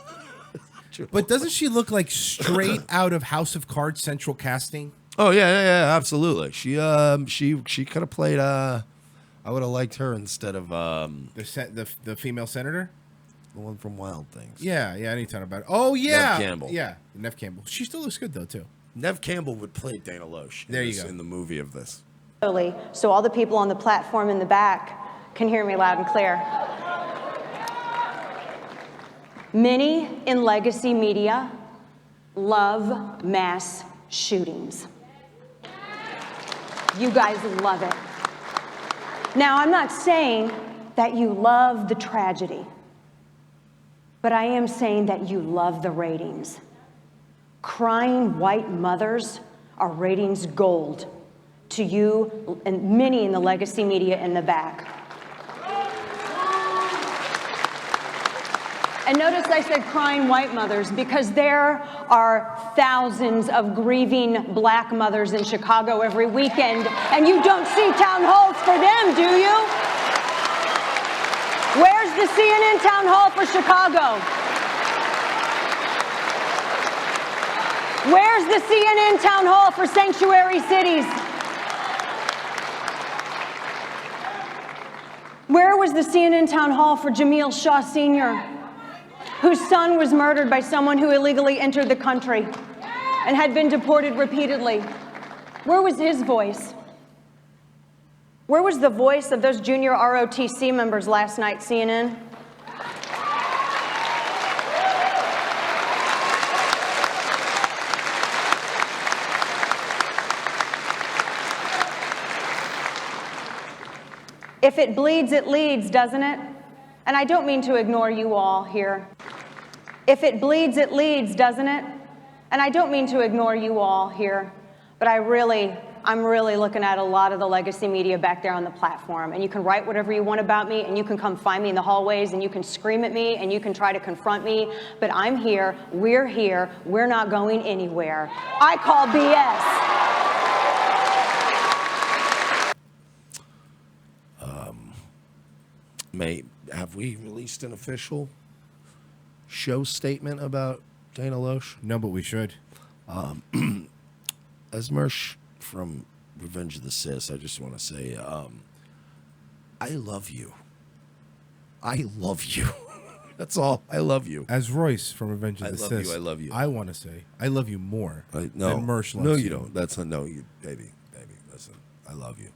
But doesn't she look like straight out of House of Cards Central Casting? Oh, yeah, absolutely. She could have played, I would have liked her instead of... the female senator? The one from Wild Things. Yeah, I need to talk about it. Oh, yeah. Nev Campbell. Yeah, Nev Campbell. She still looks good, though, too. Nev Campbell would play Dana Loesch in the movie of this. Slowly so all the people on the platform in the back can hear me loud and clear. Many in legacy media love mass shootings. You guys love it. Now, I'm not saying that you love the tragedy, but I am saying that you love the ratings. Crying white mothers are ratings gold to you and many in the legacy media in the back. And notice I said crying white mothers because there are thousands of grieving black mothers in Chicago every weekend, and you don't see town halls for them, do you? Where's the CNN town hall for Chicago? Where's the CNN town hall for sanctuary cities? Where was the CNN town hall for Jameel Shaw Sr., whose son was murdered by someone who illegally entered the country and had been deported repeatedly? Where was his voice? Where was the voice of those junior ROTC members last night, CNN? If it bleeds, it leads, doesn't it? And I don't mean to ignore you all here. If it bleeds, it leads, doesn't it? And I don't mean to ignore you all here, but I'm really looking at a lot of the legacy media back there on the platform. And you can write whatever you want about me, and you can come find me in the hallways, and you can scream at me, and you can try to confront me, but I'm here, we're not going anywhere. I call BS. Have we released an official show statement about Dana Loesch? No, but we should. As Mersh from Revenge of the Sis, I just want to say, I love you. I love you. That's all. I love you. As Royce from Revenge of the Sis, I love you. I want to say, I love you more no, than Mersh loves you. No, you don't. That's a no, you, baby, listen. I love you.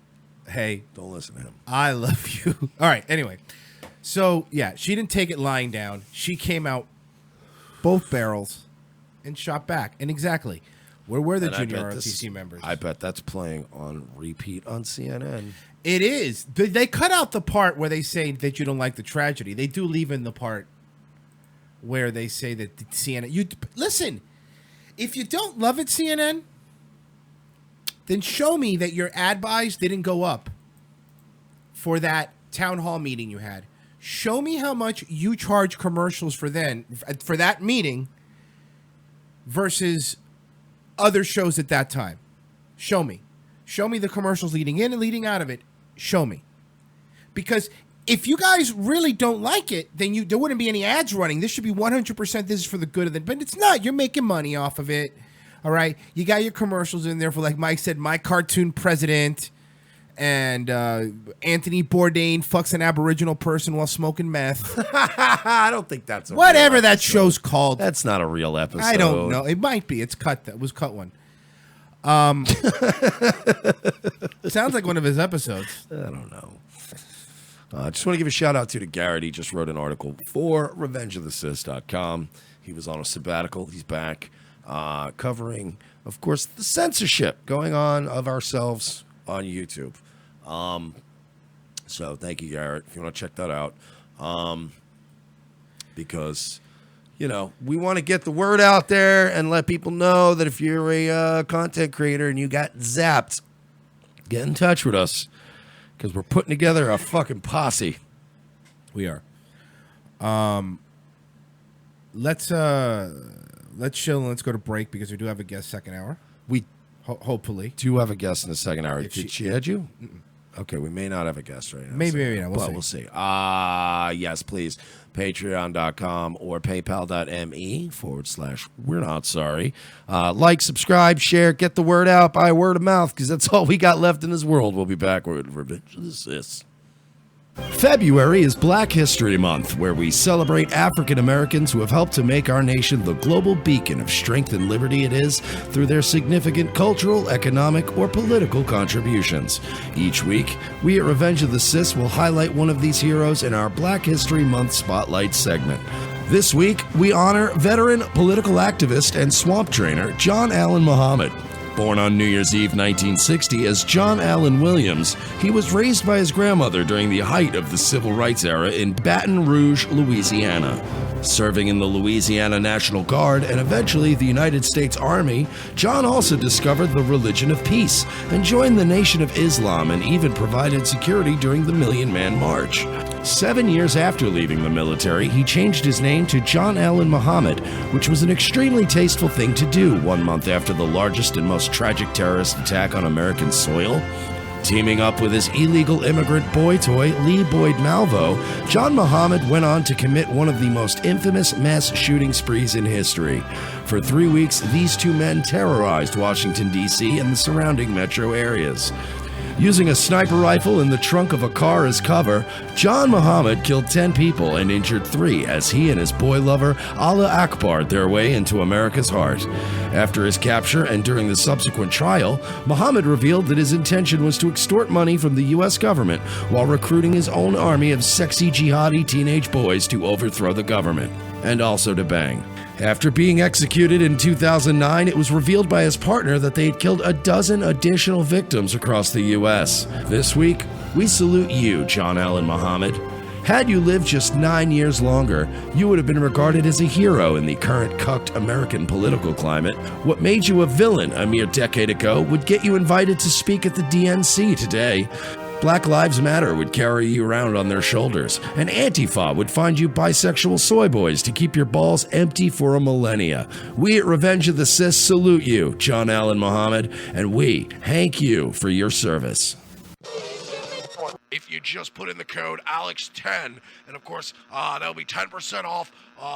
Hey. Don't listen to him. I love you. All right, anyway. So, yeah, she didn't take it lying down. She came out both barrels and shot back. And exactly, where were the junior ROTC members? I bet that's playing on repeat on CNN. It is. They cut out the part where they say that you don't like the tragedy. They do leave in the part where they say that the CNN... Listen, if you don't love it, CNN, then show me that your ad buys didn't go up for that town hall meeting you had. Show me how much you charge commercials for that meeting versus other shows at that time. Show me. Show me the commercials leading in and leading out of it. Show me. Because if you guys really don't like it, then there wouldn't be any ads running. This should be 100% this is for the good of it. But it's not. You're making money off of it. All right? You got your commercials in there for, like Mike said, My Cartoon President, and Anthony Bourdain fucks an Aboriginal person while smoking meth. I don't think that's a whatever real that episode. show's called. That's not a real episode. I don't know. It might be. It's cut. That was cut one. Sounds like one of his episodes. I don't know. I just want to give a shout out to Garrett. He just wrote an article for RevengeOfTheSys.com. He was on a sabbatical. He's back covering, of course, the censorship going on of ourselves on YouTube. So thank you, Garrett, if you want to check that out. Because, you know, we want to get the word out there and let people know that if you're a content creator and you got zapped, get in touch with us because we're putting together a fucking posse. We are. Let's chill and let's go to break because we do have a guest second hour. We hopefully do have a guest in the second hour. If Did she add you? Okay, we may not have a guest right now. Maybe not. We'll see. Yes, please. Patreon.com or PayPal.me/We're Not Sorry. Like, subscribe, share, get the word out by word of mouth because that's all we got left in this world. We'll be back with Revenge of the Sis. February is Black History Month, where we celebrate African Americans who have helped to make our nation the global beacon of strength and liberty it is through their significant cultural, economic, or political contributions. Each week, we at Revenge of the Sis will highlight one of these heroes in our Black History Month Spotlight segment. This week, we honor veteran political activist and swamp trainer John Allen Muhammad. Born on New Year's Eve 1960 as John Allen Williams, he was raised by his grandmother during the height of the Civil Rights era in Baton Rouge, Louisiana. Serving in the Louisiana National Guard and eventually the United States Army, John also discovered the religion of peace and joined the Nation of Islam and even provided security during the Million Man March. 7 years after leaving the military, he changed his name to John Allen Muhammad, which was an extremely tasteful thing to do 1 month after the largest and most tragic terrorist attack on American soil. Teaming up with his illegal immigrant boy toy, Lee Boyd Malvo, John Muhammad went on to commit one of the most infamous mass shooting sprees in history. For 3 weeks, these two men terrorized Washington, D.C. and the surrounding metro areas. Using a sniper rifle in the trunk of a car as cover, John Muhammad killed 10 people and injured 3 as he and his boy lover Allah Akbar'd their way into America's heart. After his capture and during the subsequent trial, Muhammad revealed that his intention was to extort money from the U.S. government while recruiting his own army of sexy jihadi teenage boys to overthrow the government, and also to bang. After being executed in 2009, it was revealed by his partner that they had killed a dozen additional victims across the U.S. This week, we salute you, John Allen Muhammad. Had you lived just 9 years longer, you would have been regarded as a hero in the current cucked American political climate. What made you a villain a mere decade ago would get you invited to speak at the DNC today. Black Lives Matter would carry you around on their shoulders, and Antifa would find you bisexual soy boys to keep your balls empty for a millennia. We at Revenge of the Sis salute you, John Allen Muhammad, and we thank you for your service. If you just put in the code ALEX10, and of course, that'll be 10% off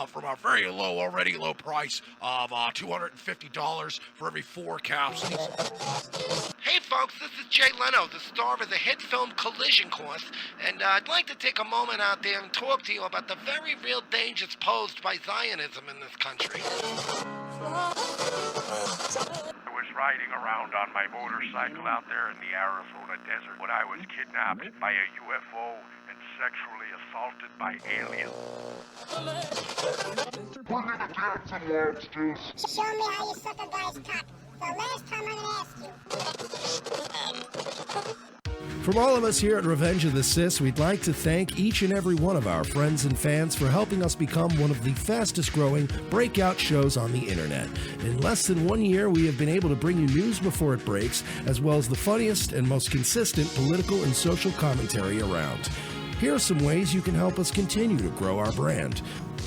from our very low, already low price of $250 for every 4 capsules. Hey folks, this is Jay Leno, the star of the hit film Collision Course, and I'd like to take a moment out there and talk to you about the very real dangers posed by Zionism in this country. I was riding around on my motorcycle out there in the Arizona desert when I was kidnapped by a UFO and sexually assaulted by aliens. Show me how you suck a guy's cock. The last time I'm gonna ask you. From all of us here at Revenge of the Sis, we'd like to thank each and every one of our friends and fans for helping us become one of the fastest growing breakout shows on the internet. In less than 1 year, we have been able to bring you news before it breaks, as well as the funniest and most consistent political and social commentary around. Here are some ways you can help us continue to grow our brand.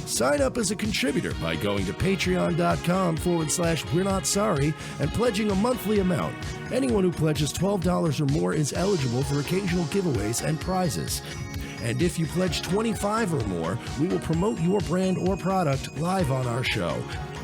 Sign up as a contributor by going to patreon.com/We're Not Sorry and pledging a monthly amount. Anyone who pledges $12 or more is eligible for occasional giveaways and prizes. And if you pledge $25 or more, we will promote your brand or product live on our show.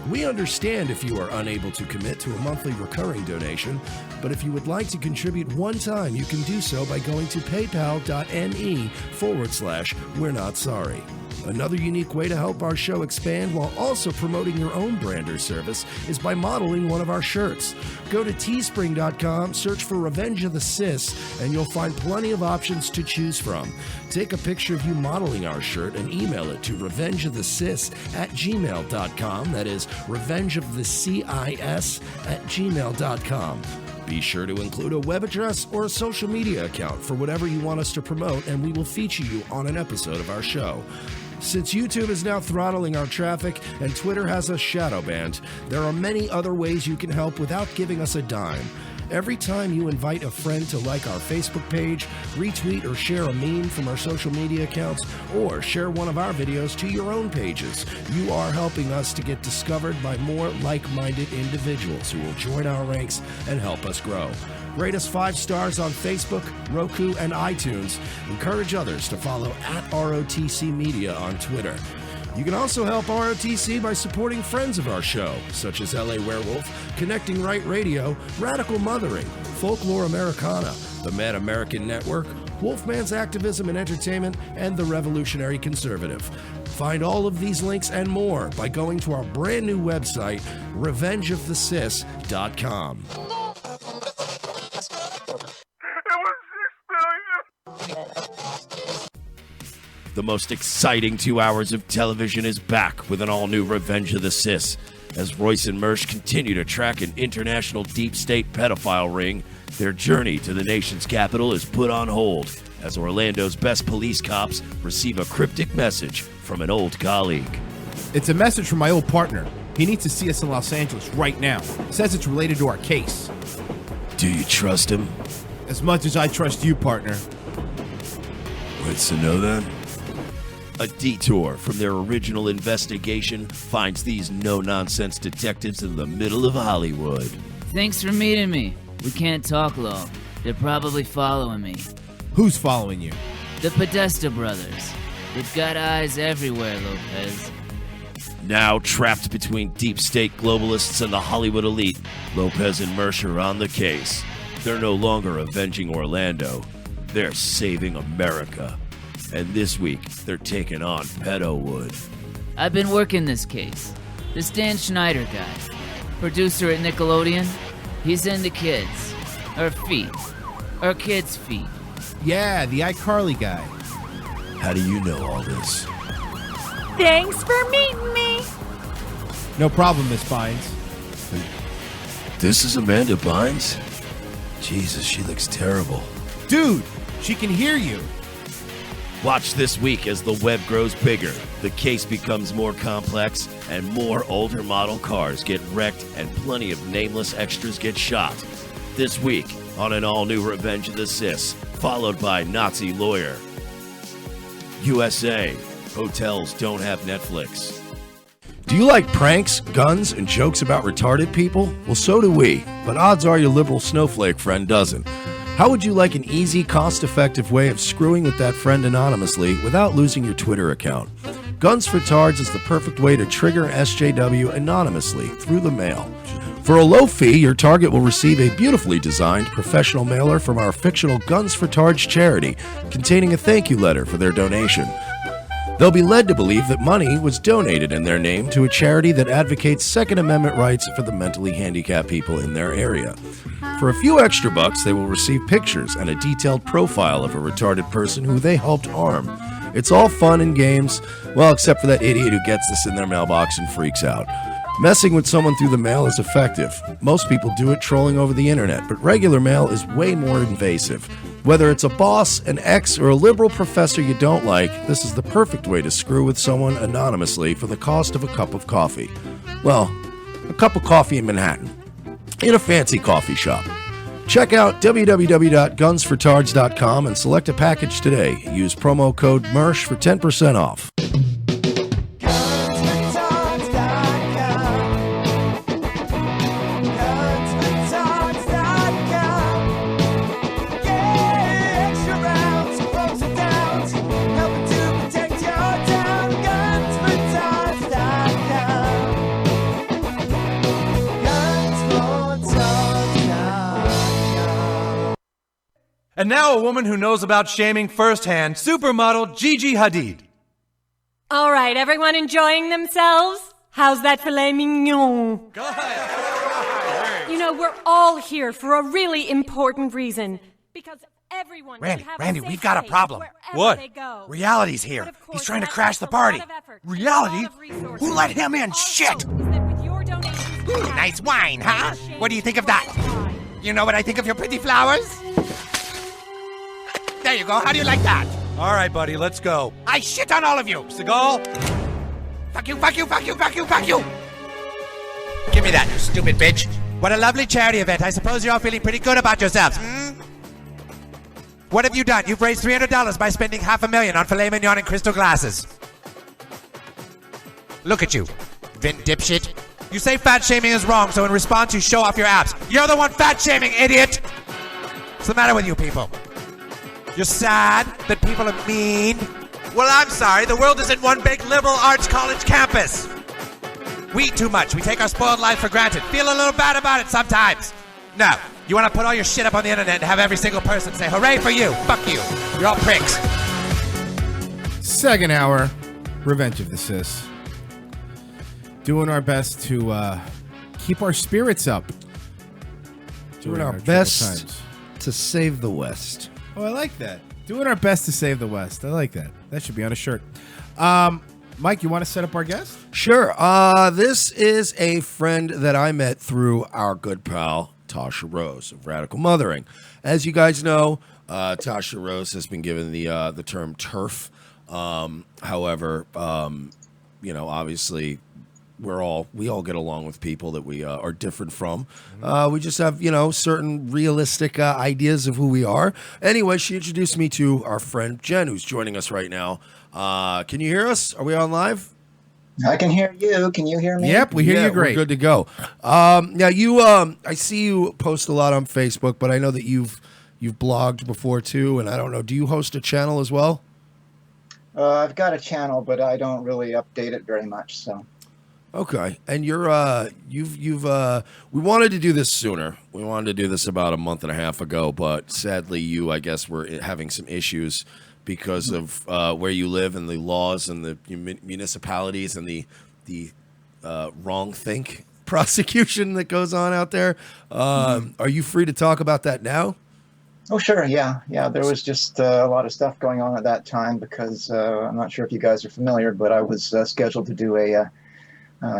We understand if you are unable to commit to a monthly recurring donation, but if you would like to contribute one time, you can do so by going to paypal.me/We're Not Sorry. Another unique way to help our show expand while also promoting your own brand or service is by modeling one of our shirts. Go to teespring.com, search for Revenge of the Sis, and you'll find plenty of options to choose from. Take a picture of you modeling our shirt and email it to revengeofthesis@gmail.com. That is revengeofthecis@gmail.com. Be sure to include a web address or a social media account for whatever you want us to promote, and we will feature you on an episode of our show. Since YouTube is now throttling our traffic and Twitter has us shadow banned, there are many other ways you can help without giving us a dime. Every time you invite a friend to like our Facebook page, retweet or share a meme from our social media accounts, or share one of our videos to your own pages, you are helping us to get discovered by more like-minded individuals who will join our ranks and help us grow. Rate us 5 stars on Facebook, Roku, and iTunes. Encourage others to follow @ROTC Media on Twitter. You can also help ROTC by supporting friends of our show, such as LA Werewolf, Connecting Right Radio, Radical Mothering, Folklore Americana, the Mad American Network, Wolfman's Activism and Entertainment, and the Revolutionary Conservative. Find all of these links and more by going to our brand new website, revengeofthesis.com. The most exciting 2 hours of television is back with an all-new Revenge of the Sis. As Royce and Mersch continue to track an international deep state pedophile ring, their journey to the nation's capital is put on hold as Orlando's best police cops receive a cryptic message from an old colleague. It's a message from my old partner. He needs to see us in Los Angeles right now. Says it's related to our case. Do you trust him? As much as I trust you, partner. What's to know then? A detour from their original investigation finds these no-nonsense detectives in the middle of Hollywood. Thanks for meeting me. We can't talk long. They're probably following me. Who's following you? The Podesta brothers. They've got eyes everywhere, Lopez. Now trapped between deep state globalists and the Hollywood elite, Lopez and Mersch are on the case. They're no longer avenging Orlando. They're saving America. And this week, they're taking on Pedowood. I've been working this case. This Dan Schneider guy, producer at Nickelodeon, he's into kids. Or feet. Or kids' feet. Yeah, the iCarly guy. How do you know all this? Thanks for meeting me. No problem, Miss Bynes. This is Amanda Bynes? Jesus, she looks terrible. Dude, she can hear you. Watch this week as the web grows bigger, the case becomes more complex, and more older model cars get wrecked and plenty of nameless extras get shot. This week on an all-new Revenge of the Sis, followed by Nazi Lawyer. USA, hotels don't have Netflix. Do you like pranks, guns, and jokes about retarded people? Well, so do we, but odds are your liberal snowflake friend doesn't. How would you like an easy, cost-effective way of screwing with that friend anonymously without losing your Twitter account? Guns for Tards is the perfect way to trigger SJW anonymously through the mail. For a low fee, your target will receive a beautifully designed professional mailer from our fictional Guns for Tards charity, containing a thank you letter for their donation. They'll be led to believe that money was donated in their name to a charity that advocates Second Amendment rights for the mentally handicapped people in their area. For a few extra bucks, they will receive pictures and a detailed profile of a retarded person who they helped harm. It's all fun and games, well, except for that idiot who gets this in their mailbox and freaks out. Messing with someone through the mail is effective. Most people do it trolling over the internet, but regular mail is way more invasive. Whether it's a boss, an ex, or a liberal professor you don't like, this is the perfect way to screw with someone anonymously for the cost of a cup of coffee. Well, a cup of coffee in Manhattan, in a fancy coffee shop. Check out www.gunsfortards.com and select a package today. Use promo code MERSH for 10% off. And now a woman who knows about shaming firsthand, supermodel Gigi Hadid. All right, everyone enjoying themselves? How's that filet mignon? Go ahead. You know, we're all here for a really important reason. Because everyone should have Randy, a safe we've got a space problem. wherever What? they go. Reality's here. He's trying to crash the party. Reality? Who let him in? Shit! Nice wine, huh? What do you think of that? You know what I think of your pretty flowers? There you go. How do you like that? All right, buddy, let's go. I shit on all of you. Seagal? Fuck you, fuck you, fuck you, fuck you, fuck you. Give me that, you stupid bitch. What a lovely charity event. I suppose you're all feeling pretty good about yourselves, hmm? What have you done? You've raised $300 by spending $500,000 on filet mignon and crystal glasses. Look at you, Vin dipshit. You say fat shaming is wrong, so in response you show off your abs. You're the one fat shaming, idiot! What's the matter with you people? You're sad that people are mean? Well, I'm sorry. The world isn't one big liberal arts college campus. We eat too much. We take our spoiled life for granted. Feel a little bad about it sometimes. No. You want to put all your shit up on the internet and have every single person say, hooray for you. Fuck you. You're all pricks. Second hour, Revenge of the Sis. Doing our best to keep our spirits up. Doing our best to save the West. Oh, I like that. Doing our best to save the West. I like that. That should be on a shirt. Mike, you want to set up our guest? Sure. This is a friend that I met through our good pal, Tasha Rose of Radical Mothering. As you guys know, Tasha Rose has been given the term TERF. However, obviously, we all get along with people that we are different from. We just have, certain realistic ideas of who we are. Anyway, she introduced me to our friend Jen, who's joining us right now. Can you hear us? Are we on live? I can hear you. Can you hear me? Yep, we hear you great. We're good to go. Now you, I see you post a lot on Facebook, but I know that you've blogged before too, and I don't know. Do you host a channel as well? I've got a channel, but I don't really update it very much. So. Okay, and you're we wanted to do this sooner. We wanted to do this about a month and a half ago, but sadly, you, I guess, were having some issues because of where you live and the laws and the municipalities and the wrong think prosecution that goes on out there. Are you free to talk about that now? Oh, sure. Yeah. There was just a lot of stuff going on at that time because I'm not sure if you guys are familiar, but I was scheduled to do a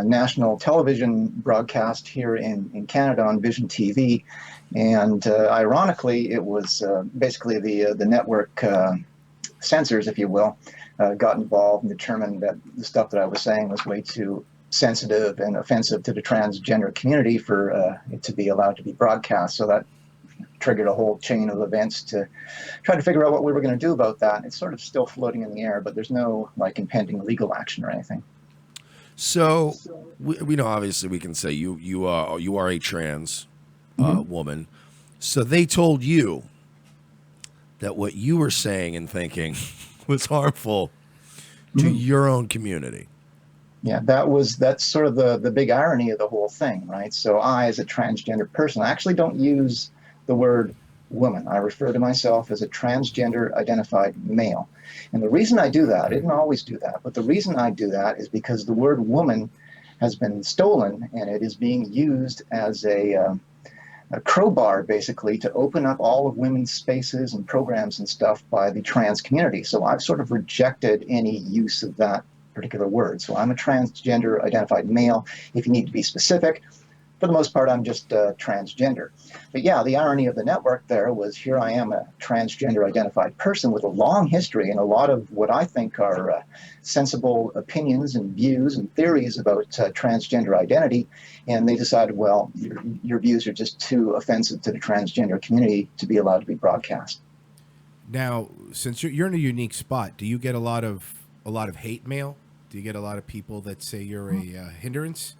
national television broadcast here in Canada on Vision TV, and ironically, it was basically the network censors, if you will, got involved and determined that the stuff that I was saying was way too sensitive and offensive to the transgender community for it to be allowed to be broadcast. So that triggered a whole chain of events to try to figure out what we were going to do about that. It's sort of still floating in the air, but there's no impending legal action or anything. So we know, obviously, we can say you are a trans woman. So they told you that what you were saying and thinking was harmful to your own community. Yeah, that's sort of the big irony of the whole thing, right? So I, as a transgender person, I actually don't use the word woman. I refer to myself as a transgender identified male. And the reason I do that, I didn't always do that, but the reason I do that is because the word woman has been stolen and it is being used as a crowbar, basically, to open up all of women's spaces and programs and stuff by the trans community. So I've sort of rejected any use of that particular word. So I'm a transgender identified male. If you need to be specific, for the most part, I'm just transgender. But yeah, the irony of the network there was here I am, a transgender identified person with a long history and a lot of what I think are sensible opinions and views and theories about transgender identity. And they decided, well, your views are just too offensive to the transgender community to be allowed to be broadcast. Now, since you're in a unique spot, do you get a lot of hate mail? Do you get a lot of people that say you're a hindrance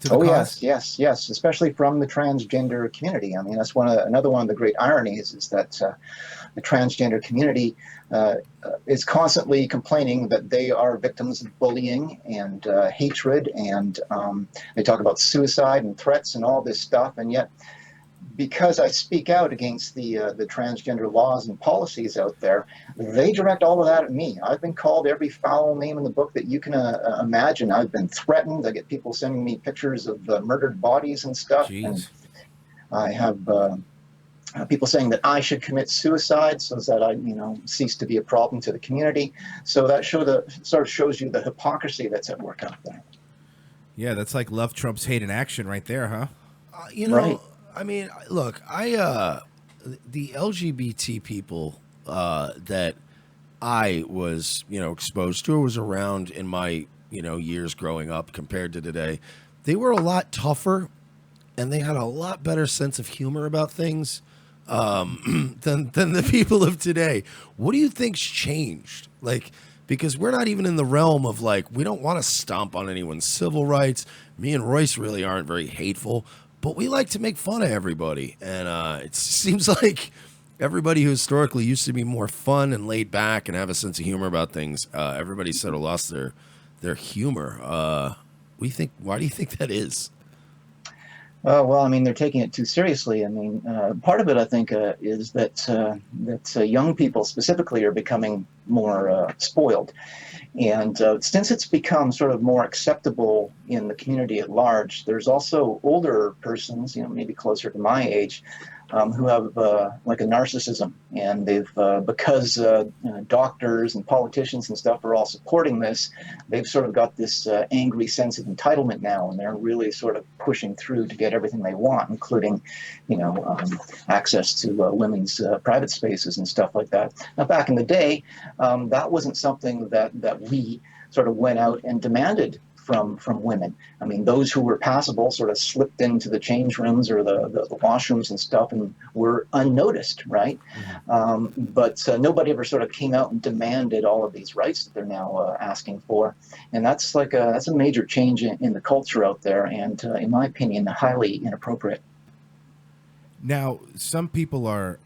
to the cause? Yes, especially from the transgender community. I mean, that's another one of the great ironies is that the transgender community is constantly complaining that they are victims of bullying and hatred, and they talk about suicide and threats and all this stuff, and yet because I speak out against the transgender laws and policies out there, they direct all of that at me. I've been called every foul name in the book that you can imagine. I've been threatened. I get people sending me pictures of murdered bodies and stuff. Jeez. And I have people saying that I should commit suicide so that I, cease to be a problem to the community. So that sort of shows you the hypocrisy that's at work out there. Yeah, that's like love trumps hate in action right there, huh? Right. I mean, look, the LGBT people that I was, exposed to or was around in my, years growing up compared to today, they were a lot tougher and they had a lot better sense of humor about things than the people of today. What do you think's changed? Because we're not even in the realm of we don't want to stomp on anyone's civil rights. Me and Royce really aren't very hateful. But we like to make fun of everybody, and it seems like everybody who historically used to be more fun and laid back and have a sense of humor about things, everybody sort of lost their humor. Why do you think that is? Well, I mean, they're taking it too seriously. I mean, part of it, I think, is that young people specifically are becoming more spoiled. And since it's become sort of more acceptable in the community at large, there's also older persons, maybe closer to my age, who have a narcissism. And they've, because doctors and politicians and stuff are all supporting this, they've sort of got this angry sense of entitlement now, and they're really sort of pushing through to get everything they want, including, access to women's private spaces and stuff like that. Now, back in the day, that wasn't something that we sort of went out and demanded from women. I mean, those who were passable sort of slipped into the change rooms or the washrooms and stuff and were unnoticed, right? Mm-hmm. But nobody ever sort of came out and demanded all of these rights that they're now asking for. And that's that's a major change in the culture out there, and in my opinion, highly inappropriate. Now, some people are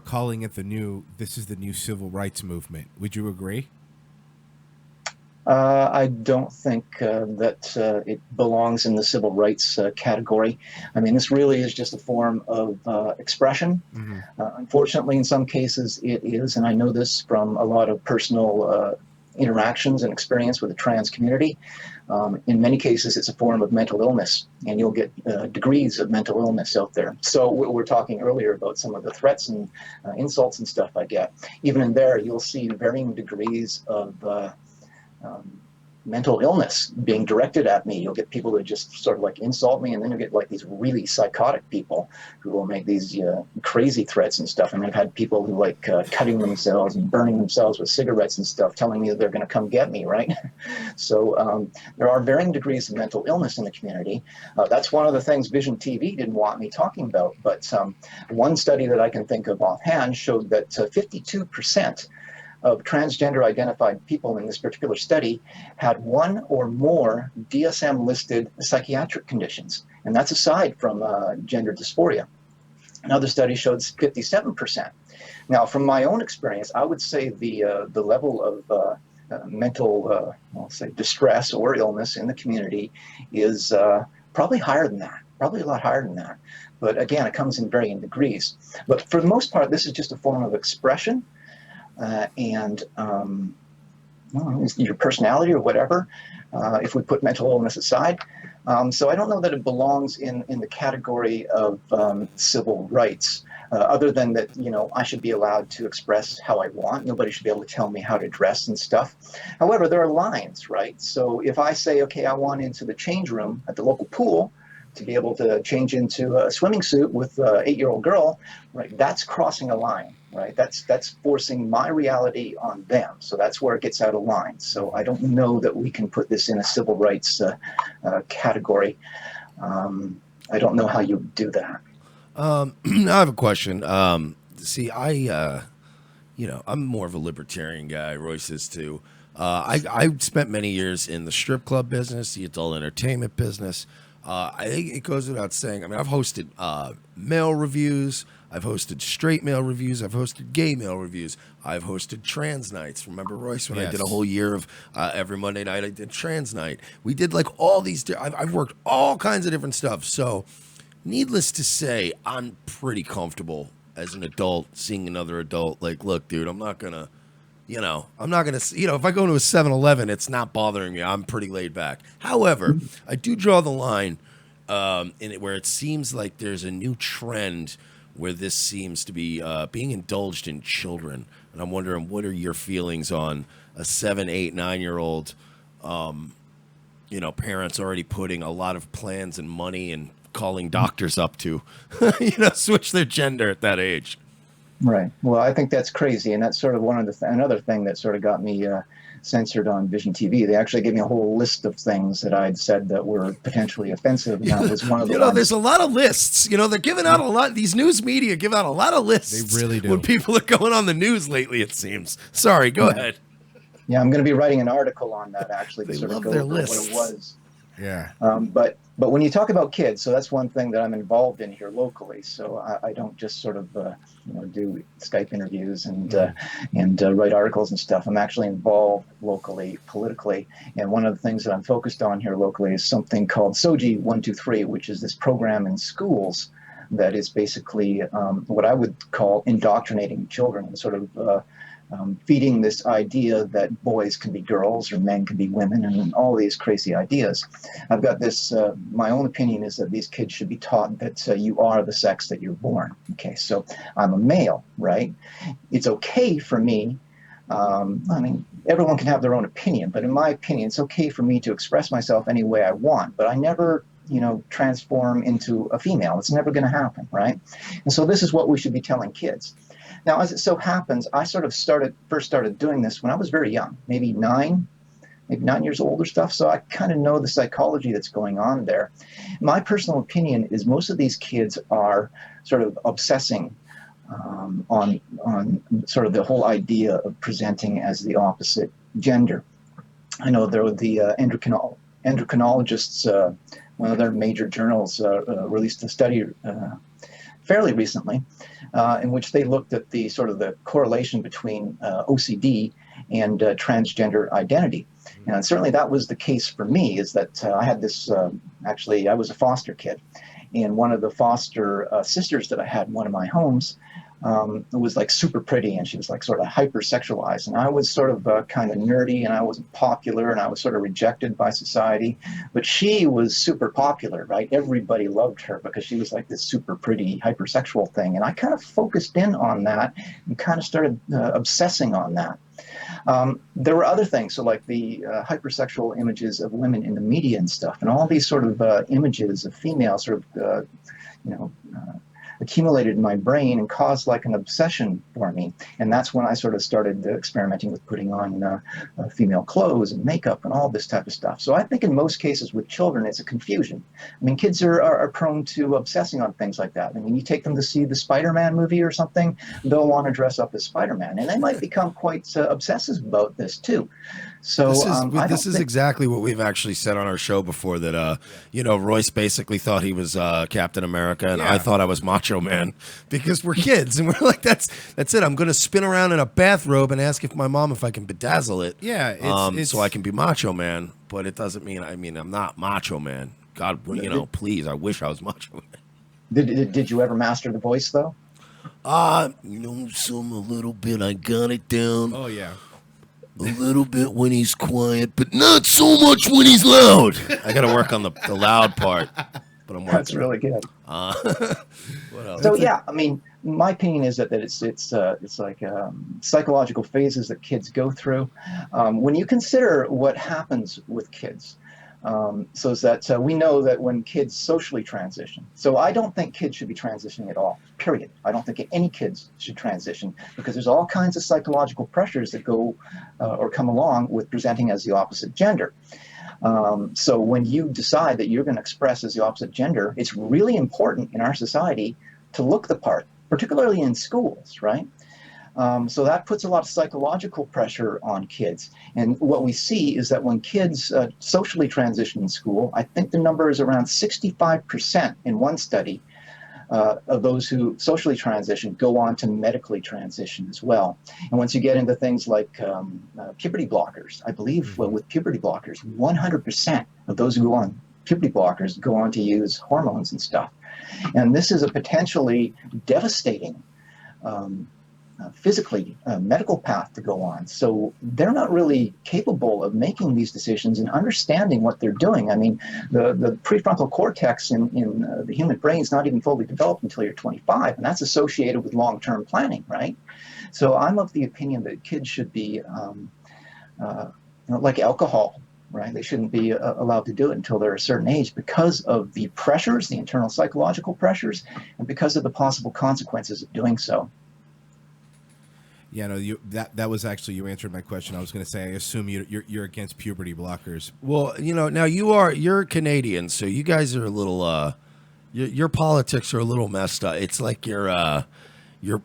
calling it this is the new civil rights movement. Would you agree? I don't think that it belongs in the civil rights category. I mean, this really is just a form of expression. Mm-hmm. Unfortunately, in some cases it is, and I know this from a lot of personal interactions and experience with the trans community. In many cases, it's a form of mental illness, and you'll get degrees of mental illness out there. So we were talking earlier about some of the threats and insults and stuff I get. Even in there, you'll see varying degrees of mental illness being directed at me. You'll get people that just sort of insult me, and then you'll get these really psychotic people who will make these crazy threats and stuff. And I've had people who cutting themselves and burning themselves with cigarettes and stuff, telling me that they're going to come get me, right? So there are varying degrees of mental illness in the community. That's one of the things Vision TV didn't want me talking about. But one study that I can think of offhand showed that 52% of transgender identified people in this particular study had one or more DSM-listed psychiatric conditions. And that's aside from gender dysphoria. Another study showed 57%. Now, from my own experience, I would say the level of mental, distress or illness in the community is probably higher than that, probably a lot higher than that. But again, it comes in varying degrees. But for the most part, this is just a form of expression. And your personality or whatever, if we put mental illness aside. So I don't know that it belongs in the category of civil rights, other than that, I should be allowed to express how I want. Nobody should be able to tell me how to dress and stuff. However, there are lines, right? So if I say, okay, I want into the change room at the local pool, to be able to change into a swimming suit with an 8-year-old girl, right? That's crossing a line, right? That's forcing my reality on them. So that's where it gets out of line. So I don't know that we can put this in a civil rights category. I don't know how you do that. I have a question. See, I'm more of a libertarian guy. Royce is too. I spent many years in the strip club business, the adult entertainment business. I think it goes without saying. I mean, I've hosted male reviews. I've hosted straight male reviews. I've hosted gay male reviews. I've hosted trans nights. Remember, Royce, when I did a whole year of every Monday night, I did trans night. We did like all these. I've worked all kinds of different stuff. So, needless to say, I'm pretty comfortable as an adult seeing another adult. Like, look, dude, I'm not gonna, if I go to a 7-Eleven, it's not bothering me. I'm pretty laid back. However, I do draw the line in it where it seems like there's a new trend where this seems to be being indulged in children. And I'm wondering, what are your feelings on a 7, 8, 9-year-old, parents already putting a lot of plans and money and calling doctors up to, switch their gender at that age? Right. Well, I think that's crazy, and that's sort of one of another thing that sort of got me censored on Vision TV. They actually gave me a whole list of things that I'd said that were potentially offensive, and that was one of the ones. There's a lot of lists. They're giving out a lot. These news media give out a lot of lists. They really do. When people are going on the news lately, it seems. Sorry, go ahead. Yeah, I'm going to be writing an article on that actually. They to sort love of go their over lists. what it was. Yeah. But when you talk about kids, so that's one thing that I'm involved in here locally. So I don't just sort of do Skype interviews and write articles and stuff. I'm actually involved locally, politically, and one of the things that I'm focused on here locally is something called SOGI 123, which is this program in schools that is basically what I would call indoctrinating children and sort of feeding this idea that boys can be girls or men can be women and all these crazy ideas. I've got this, my own opinion is that these kids should be taught that you are the sex that you're born. Okay, so I'm a male, right? It's okay for me, everyone can have their own opinion, but in my opinion, it's okay for me to express myself any way I want, but I never transform into a female. It's never going to happen, right? And so this is what we should be telling kids. Now, as it so happens, I sort of first started doing this when I was very young, maybe 9 years old or stuff. So I kind of know the psychology that's going on there. My personal opinion is most of these kids are sort of obsessing on sort of the whole idea of presenting as the opposite gender. I know there were the endocrinologists, one of their major journals released a study fairly recently, in which they looked at the sort of the correlation between OCD and transgender identity. And certainly that was the case for me, is that I had this, actually I was a foster kid, and one of the foster sisters that I had in one of my homes was like super pretty, and she was like sort of hypersexualized, and I was sort of kind of nerdy, and I wasn't popular, and I was sort of rejected by society, but she was super popular, right? Everybody loved her because she was like this super pretty hypersexual thing, and I kind of focused in on that and kind of started obsessing on that. There were other things, so like the hypersexual images of women in the media and stuff, and all these sort of images of females sort of accumulated in my brain and caused like an obsession for me. And that's when I sort of started experimenting with putting on female clothes and makeup and all this type of stuff. So I think in most cases with children, it's a confusion. I mean, kids are prone to obsessing on things like that. I mean, you take them to see the Spider-Man movie or something, they'll want to dress up as Spider-Man. And they might become quite obsessive about this too. So this is exactly what we've actually said on our show before, that Royce basically thought he was Captain America, and I thought I was Macho Man, because we're kids and we're like, that's it. I'm going to spin around in a bathrobe and ask my mom if I can bedazzle it. Yeah, so I can be Macho Man, but it doesn't mean I'm not Macho Man. God, please, I wish I was Macho Man. Did you ever master the voice though? Some a little bit. I got it down. Oh yeah. A little bit when he's quiet, but not so much when he's loud. I got to work on the loud part, but I'm working. That's really good. What else? So yeah, I mean, my opinion is that it's like psychological phases that kids go through. When you consider what happens with kids, So that we know that when kids socially transition, so I don't think kids should be transitioning at all, period. I don't think any kids should transition because there's all kinds of psychological pressures that go or come along with presenting as the opposite gender. So when you decide that you're going to express as the opposite gender, it's really important in our society to look the part, particularly in schools, right? So that puts a lot of psychological pressure on kids. And what we see is that when kids socially transition in school, I think the number is around 65% in one study of those who socially transition go on to medically transition as well. And once you get into things like puberty blockers, I believe with puberty blockers, 100% of those who go on puberty blockers go on to use hormones and stuff. And this is a potentially devastating physically medical path to go on. So they're not really capable of making these decisions and understanding what they're doing. I mean, the prefrontal cortex in the human brain is not even fully developed until you're 25, and that's associated with long-term planning, right? So I'm of the opinion that kids should be like alcohol, right? They shouldn't be allowed to do it until they're a certain age because of the pressures, the internal psychological pressures, and because of the possible consequences of doing so. Yeah, no, that was actually, you answered my question. I was going to say, I assume you're against puberty blockers. Well, now you're Canadian, so you guys are a little, your politics are a little messed up. It's like your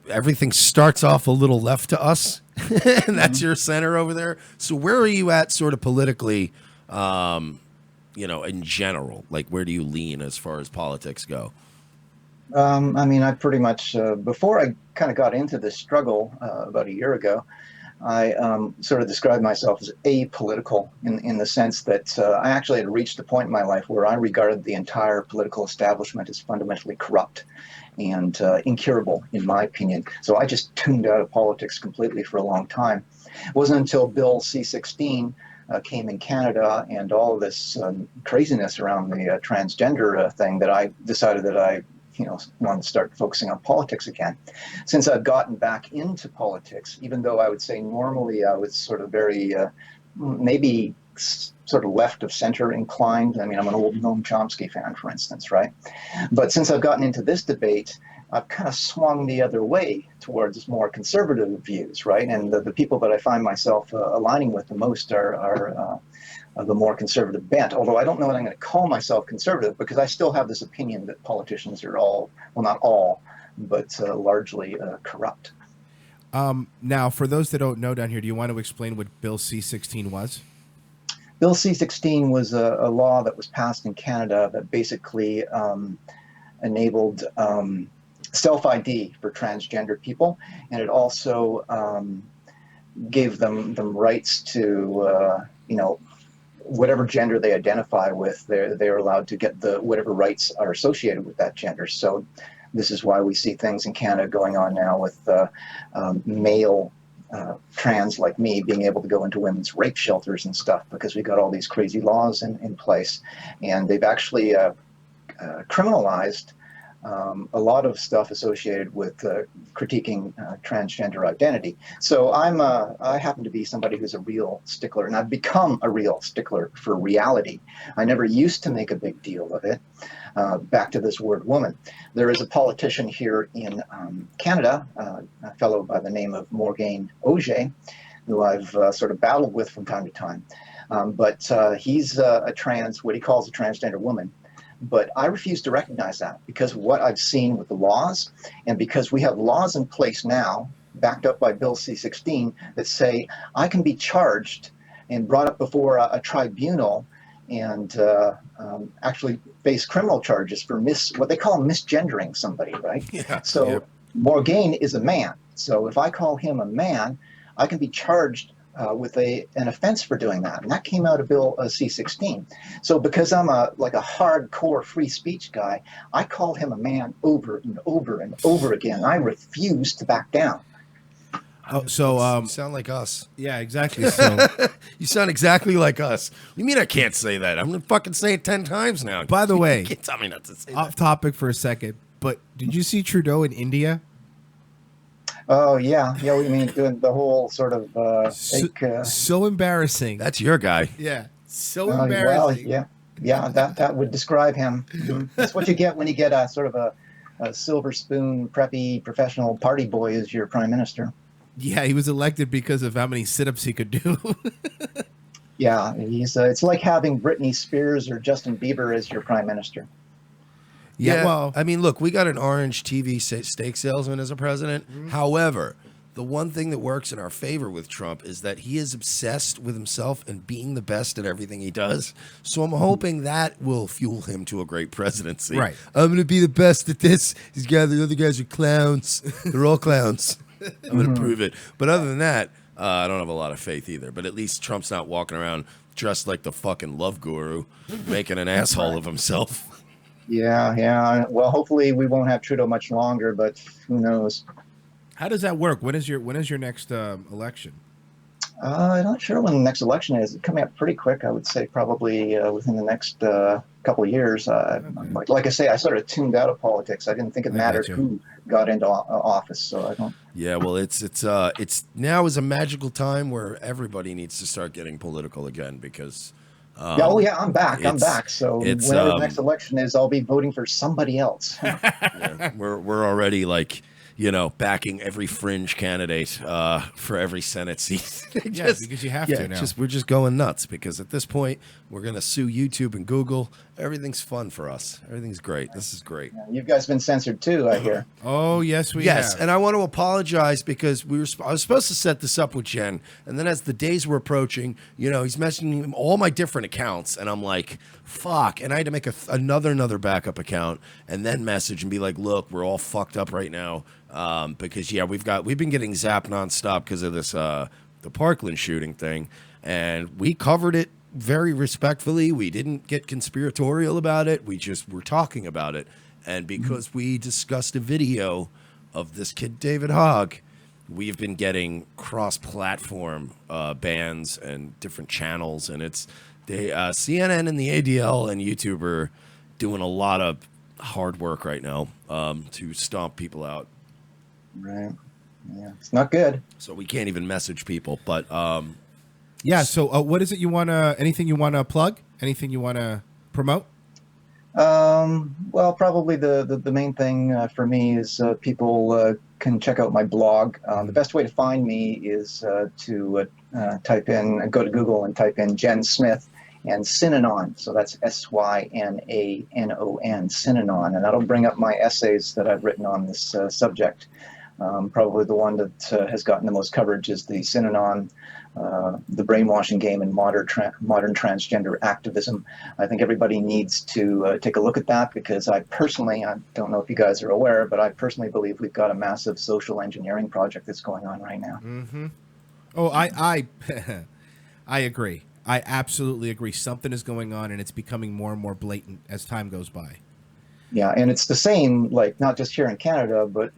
everything starts off a little left to us, and that's your center over there. So where are you at, sort of politically, in general? Like, where do you lean as far as politics go? I mean, I pretty much, before I kind of got into this struggle about a year ago, I sort of described myself as apolitical in the sense that I actually had reached a point in my life where I regarded the entire political establishment as fundamentally corrupt and incurable, in my opinion. So I just tuned out of politics completely for a long time. It wasn't until Bill C-16 came in Canada and all of this craziness around the transgender thing that I decided that I wanted to start focusing on politics again. Since I've gotten back into politics, even though I would say normally I was sort of very, maybe sort of left of center inclined. I mean, I'm an old Noam Chomsky fan, for instance, right? But since I've gotten into this debate, I've kind of swung the other way towards more conservative views, right? And the people that I find myself aligning with the most are the more conservative bent, although I don't know that I'm going to call myself conservative because I still have this opinion that politicians are all, well, not all, but largely corrupt. Now, for those that don't know down here, do you want to explain what Bill C-16 was? Bill C-16 was a law that was passed in Canada that basically enabled self-ID for transgender people, and it also gave them rights to, whatever gender they identify with, they're allowed to get whatever rights are associated with that gender. So this is why we see things in Canada going on now with male trans like me being able to go into women's rape shelters and stuff, because we got all these crazy laws in place. And they've actually criminalized a lot of stuff associated with critiquing transgender identity. So I happen to be somebody who's a real stickler, and I've become a real stickler for reality. I never used to make a big deal of it. Back to this word woman. There is a politician here in Canada, a fellow by the name of Morgan Auger, who I've sort of battled with from time to time. But he's what he calls a transgender woman. But I refuse to recognize that because of what I've seen with the laws, and because we have laws in place now, backed up by Bill C-16, that say I can be charged and brought up before a tribunal and actually face criminal charges for what they call misgendering somebody, right? Yeah. So Morgan is a man. So if I call him a man, I can be charged with an offense for doing that, and that came out of Bill C-16. So because I'm a hardcore free speech guy, I called him a man over and over and over again. I refuse to back down. Oh, so you sound like us. Yeah, exactly. So you sound exactly like us. You mean I can't say that? I'm gonna fucking say it 10 times now. By the way, you can't tell me not to say off topic for a second, but did you see Trudeau in India? Oh yeah. We mean doing the whole sort of fake. So embarrassing. That's your guy. Yeah. So Well, embarrassing. yeah, that would describe him. That's what you get when you get a sort of a silver spoon, preppy, professional party boy as your prime minister. Yeah, he was elected because of how many sit-ups he could do. Yeah, it's like having Britney Spears or Justin Bieber as your prime minister. Yeah, well, I mean, look, we got an orange TV steak salesman as a president. However, the one thing that works in our favor with Trump is that he is obsessed with himself and being the best at everything he does. So I'm hoping that will fuel him to a great presidency. Right. I'm going to be the best at this. The other guys are clowns. They're all clowns. I'm going to prove it. But other than that, I don't have a lot of faith either. But at least Trump's not walking around dressed like the fucking love guru, making an asshole of himself. Yeah. Well, hopefully we won't have Trudeau much longer, but who knows? How does that work? When is your next election? I'm not sure when the next election is. It's coming up pretty quick. I would say probably within the next couple of years. Like I say, I sort of tuned out of politics. I didn't think it mattered who got into office, so I don't. Yeah, well, it's now is a magical time where everybody needs to start getting political again because. I'm back. So whenever the next election is, I'll be voting for somebody else. Yeah, we're already backing every fringe candidate for every Senate seat. Because you have to now. We're just going nuts because at this point we're gonna sue YouTube and Google. Everything's fun for us. Everything's great. This is great. Yeah, you guys been censored too, I hear. Oh yes, we have. And I want to apologize because I was supposed to set this up with Jen, and then as the days were approaching, he's messaging all my different accounts, and I'm like, fuck. And I had to make another backup account, and then message and be like, look, we're all fucked up right now. Because we've been getting zapped nonstop because of this the Parkland shooting thing, and we covered it very respectfully. We didn't get conspiratorial about it. We just were talking about it, and because we discussed a video of this kid David Hogg, we've been getting cross-platform bans and different channels, and it's CNN and the ADL and YouTube are doing a lot of hard work right now to stomp people out. Right. Yeah, it's not good. So we can't even message people. But So what is it you want to? Anything you want to plug? Anything you want to promote? Well, probably the main thing for me is people can check out my blog. The best way to find me is to go to Google and type in Jenn Smith and Synanon. So that's Synanon, Synanon, and that'll bring up my essays that I've written on this subject. Probably the one that has gotten the most coverage is the Synanon, the brainwashing game and modern transgender activism. I think everybody needs to take a look at that because I don't know if you guys are aware, but I personally believe we've got a massive social engineering project that's going on right now. Mm-hmm. Oh, I agree. I absolutely agree. Something is going on, and it's becoming more and more blatant as time goes by. Yeah, and it's the same, not just here in Canada, but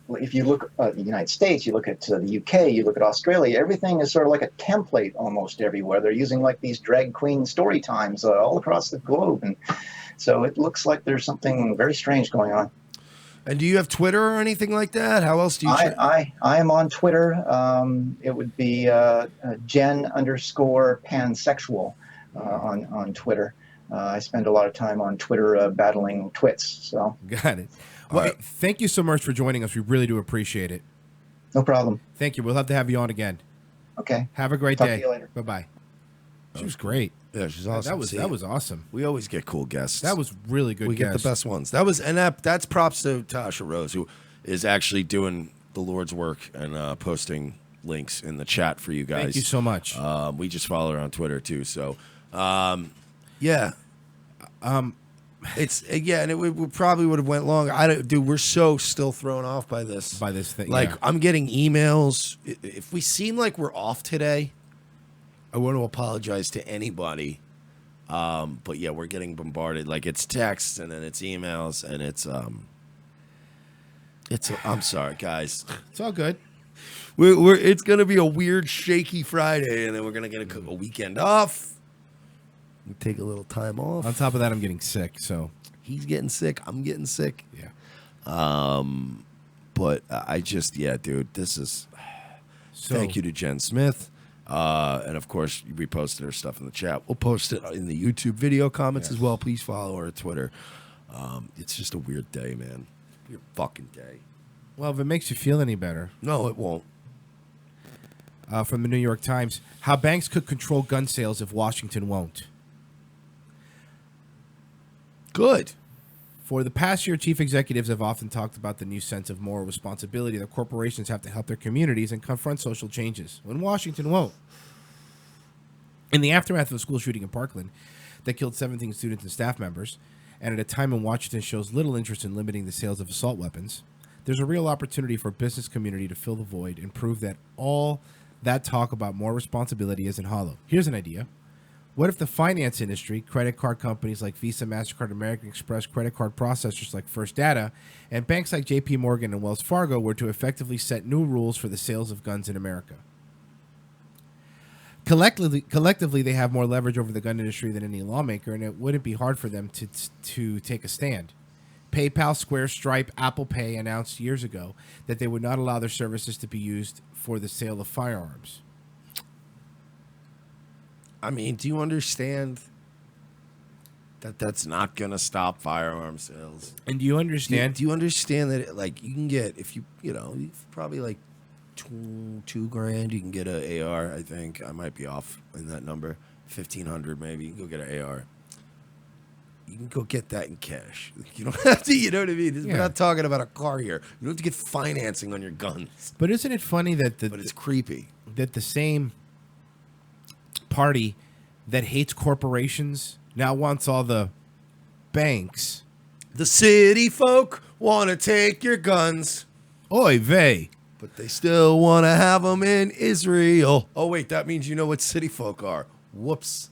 if you look at the United States, you look at the UK, you look at Australia, everything is sort of like a template almost everywhere. They're using these drag queen story times all across the globe. And so it looks like there's something very strange going on. And do you have Twitter or anything like that? How else do you? I am on Twitter. It would be Jen_pansexual on Twitter. I spend a lot of time on Twitter battling twits. So got it. Well, thank you so much for joining us. We really do appreciate it. No problem. Thank you. We'll have to have you on again. Okay. Have a great Talk day. to you later. Bye-bye. She was great. Yeah, she's awesome. That was awesome. We always get cool guests. That was really good. We get the best ones. That's props to Tasha Rose, who is actually doing the Lord's work and posting links in the chat for you guys. Thank you so much. We just follow her on Twitter too. So, it's and we probably would have went long. We're so still thrown off by this thing. I'm getting emails. If we seem like we're off today, I want to apologize to anybody. But yeah, we're getting bombarded. It's texts and then it's emails and I'm sorry, guys. It's all good. It's gonna be a weird, shaky Friday, and then we're gonna get a weekend off. Take a little time off. On top of that, I'm getting sick. So he's getting sick. I'm getting sick. Yeah. But dude, this is. Thank you to Jenn Smith. And of course, we posted her stuff in the chat. We'll post it in the YouTube video comments as well. Please follow her at Twitter. It's just a weird day, man. Weird fucking day. Well, if it makes you feel any better. No, it won't. From the New York Times, how banks could control gun sales if Washington won't. Good. For the past year, chief executives have often talked about the new sense of moral responsibility that corporations have to help their communities and confront social changes, when Washington won't. In the aftermath of a school shooting in Parkland that killed 17 students and staff members, and at a time when Washington shows little interest in limiting the sales of assault weapons, there's a real opportunity for a business community to fill the void and prove that all that talk about more responsibility isn't hollow. Here's an idea. What if the finance industry, credit card companies like Visa, MasterCard, American Express, credit card processors like First Data, and banks like JP Morgan and Wells Fargo were to effectively set new rules for the sales of guns in America? Collectively, they have more leverage over the gun industry than any lawmaker, and it wouldn't be hard for them to take a stand. PayPal, Square, Stripe, Apple Pay announced years ago that they would not allow their services to be used for the sale of firearms. I mean, do you understand that that's not going to stop firearm sales? And do you understand? Do you understand that, like, you can get, if you probably like $2,000, you can get an AR, I think. I might be off in that number. $1,500 maybe. You can go get an AR. You can go get that in cash. You don't have to, you know what I mean? We're not talking about a car here. You don't have to get financing on your guns. But isn't it funny that but it's creepy. That the same party that hates corporations now wants all the banks. The city folk want to take your guns. Oy vey. But they still want to have them in Israel. Oh, wait, that means you know what city folk are. Whoops.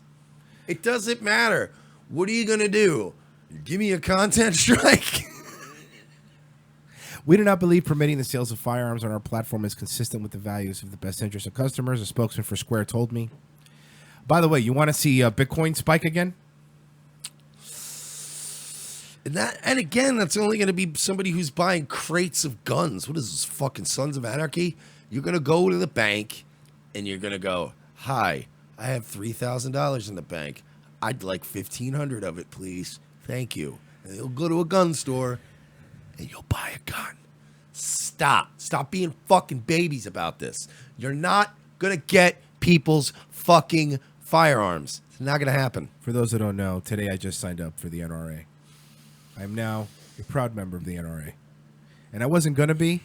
It doesn't matter. What are you going to do? Give me a content strike? We do not believe permitting the sales of firearms on our platform is consistent with the values of the best interest of customers, a spokesman for Square told me. By the way, you want to see Bitcoin spike again? And again, that's only going to be somebody who's buying crates of guns. What is this, fucking Sons of Anarchy? You're going to go to the bank and you're going to go, hi, I have $3,000 in the bank. I'd like 1,500 of it, please. Thank you. And you'll go to a gun store and you'll buy a gun. Stop being fucking babies about this. You're not going to get people's fucking firearms. It's not going to happen. For those that don't know, today I just signed up for the NRA. I'm now a proud member of the NRA. And I wasn't going to be,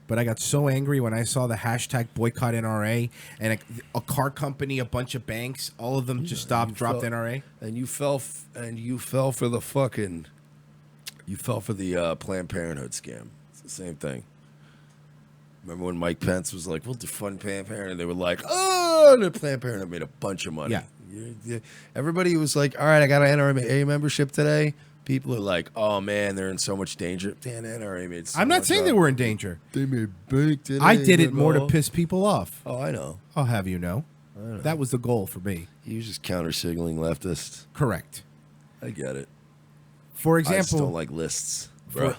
but I got so angry when I saw the hashtag boycott NRA and a car company, a bunch of banks, all of them just dropped NRA. And you fell for the fucking, you fell for the Planned Parenthood scam. It's the same thing. Remember when Mike Pence was like, we'll defund Planned Parenthood? They were like, oh, and Planned Parenthood made a bunch of money. Yeah. Everybody was like, all right, I got an NRA membership today. People are like, oh, man, they're in so much danger. Damn, NRA made so I'm not much saying up. they were in danger. They made bank today. I did it more to piss people off. Oh, I know. I'll have you know. That was the goal for me. He was just counter-signaling leftists. Correct. I get it. For example... I just don't like lists, bro.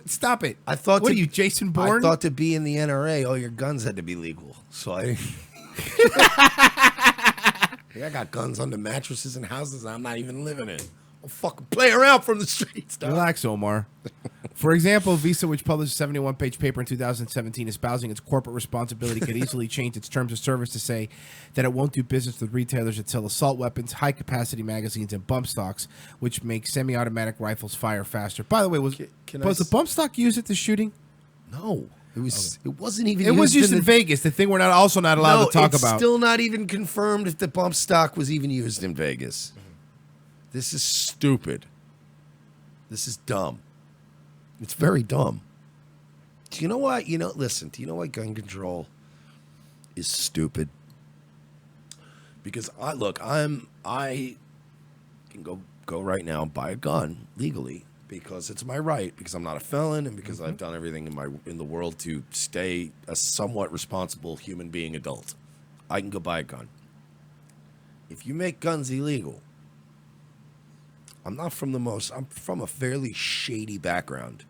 Stop it. I thought what are you, Jason Bourne? I thought to be in the NRA, all your guns had to be legal. So I got guns under mattresses and houses I'm not even living in. I'll fucking play around from the streets, dog. Relax, Omar. For example, Visa, which published a 71-page paper in 2017 espousing its corporate responsibility, could easily change its terms of service to say that it won't do business with retailers that sell assault weapons, high-capacity magazines, and bump stocks, which make semi-automatic rifles fire faster. By the way, was the bump stock used at the shooting? No. It was. Okay. It wasn't even. It was used in Vegas. The thing we're not allowed to talk about. It's still not even confirmed if the bump stock was even used in Vegas. This is stupid. This is dumb. It's very dumb. Do you know what? Listen. Do you know why gun control is stupid? Because I can go right now and buy a gun legally. Because it's my right, because I'm not a felon, and because I've done everything in the world to stay a somewhat responsible human being adult. I can go buy a gun. If you make guns illegal, I'm from a fairly shady background.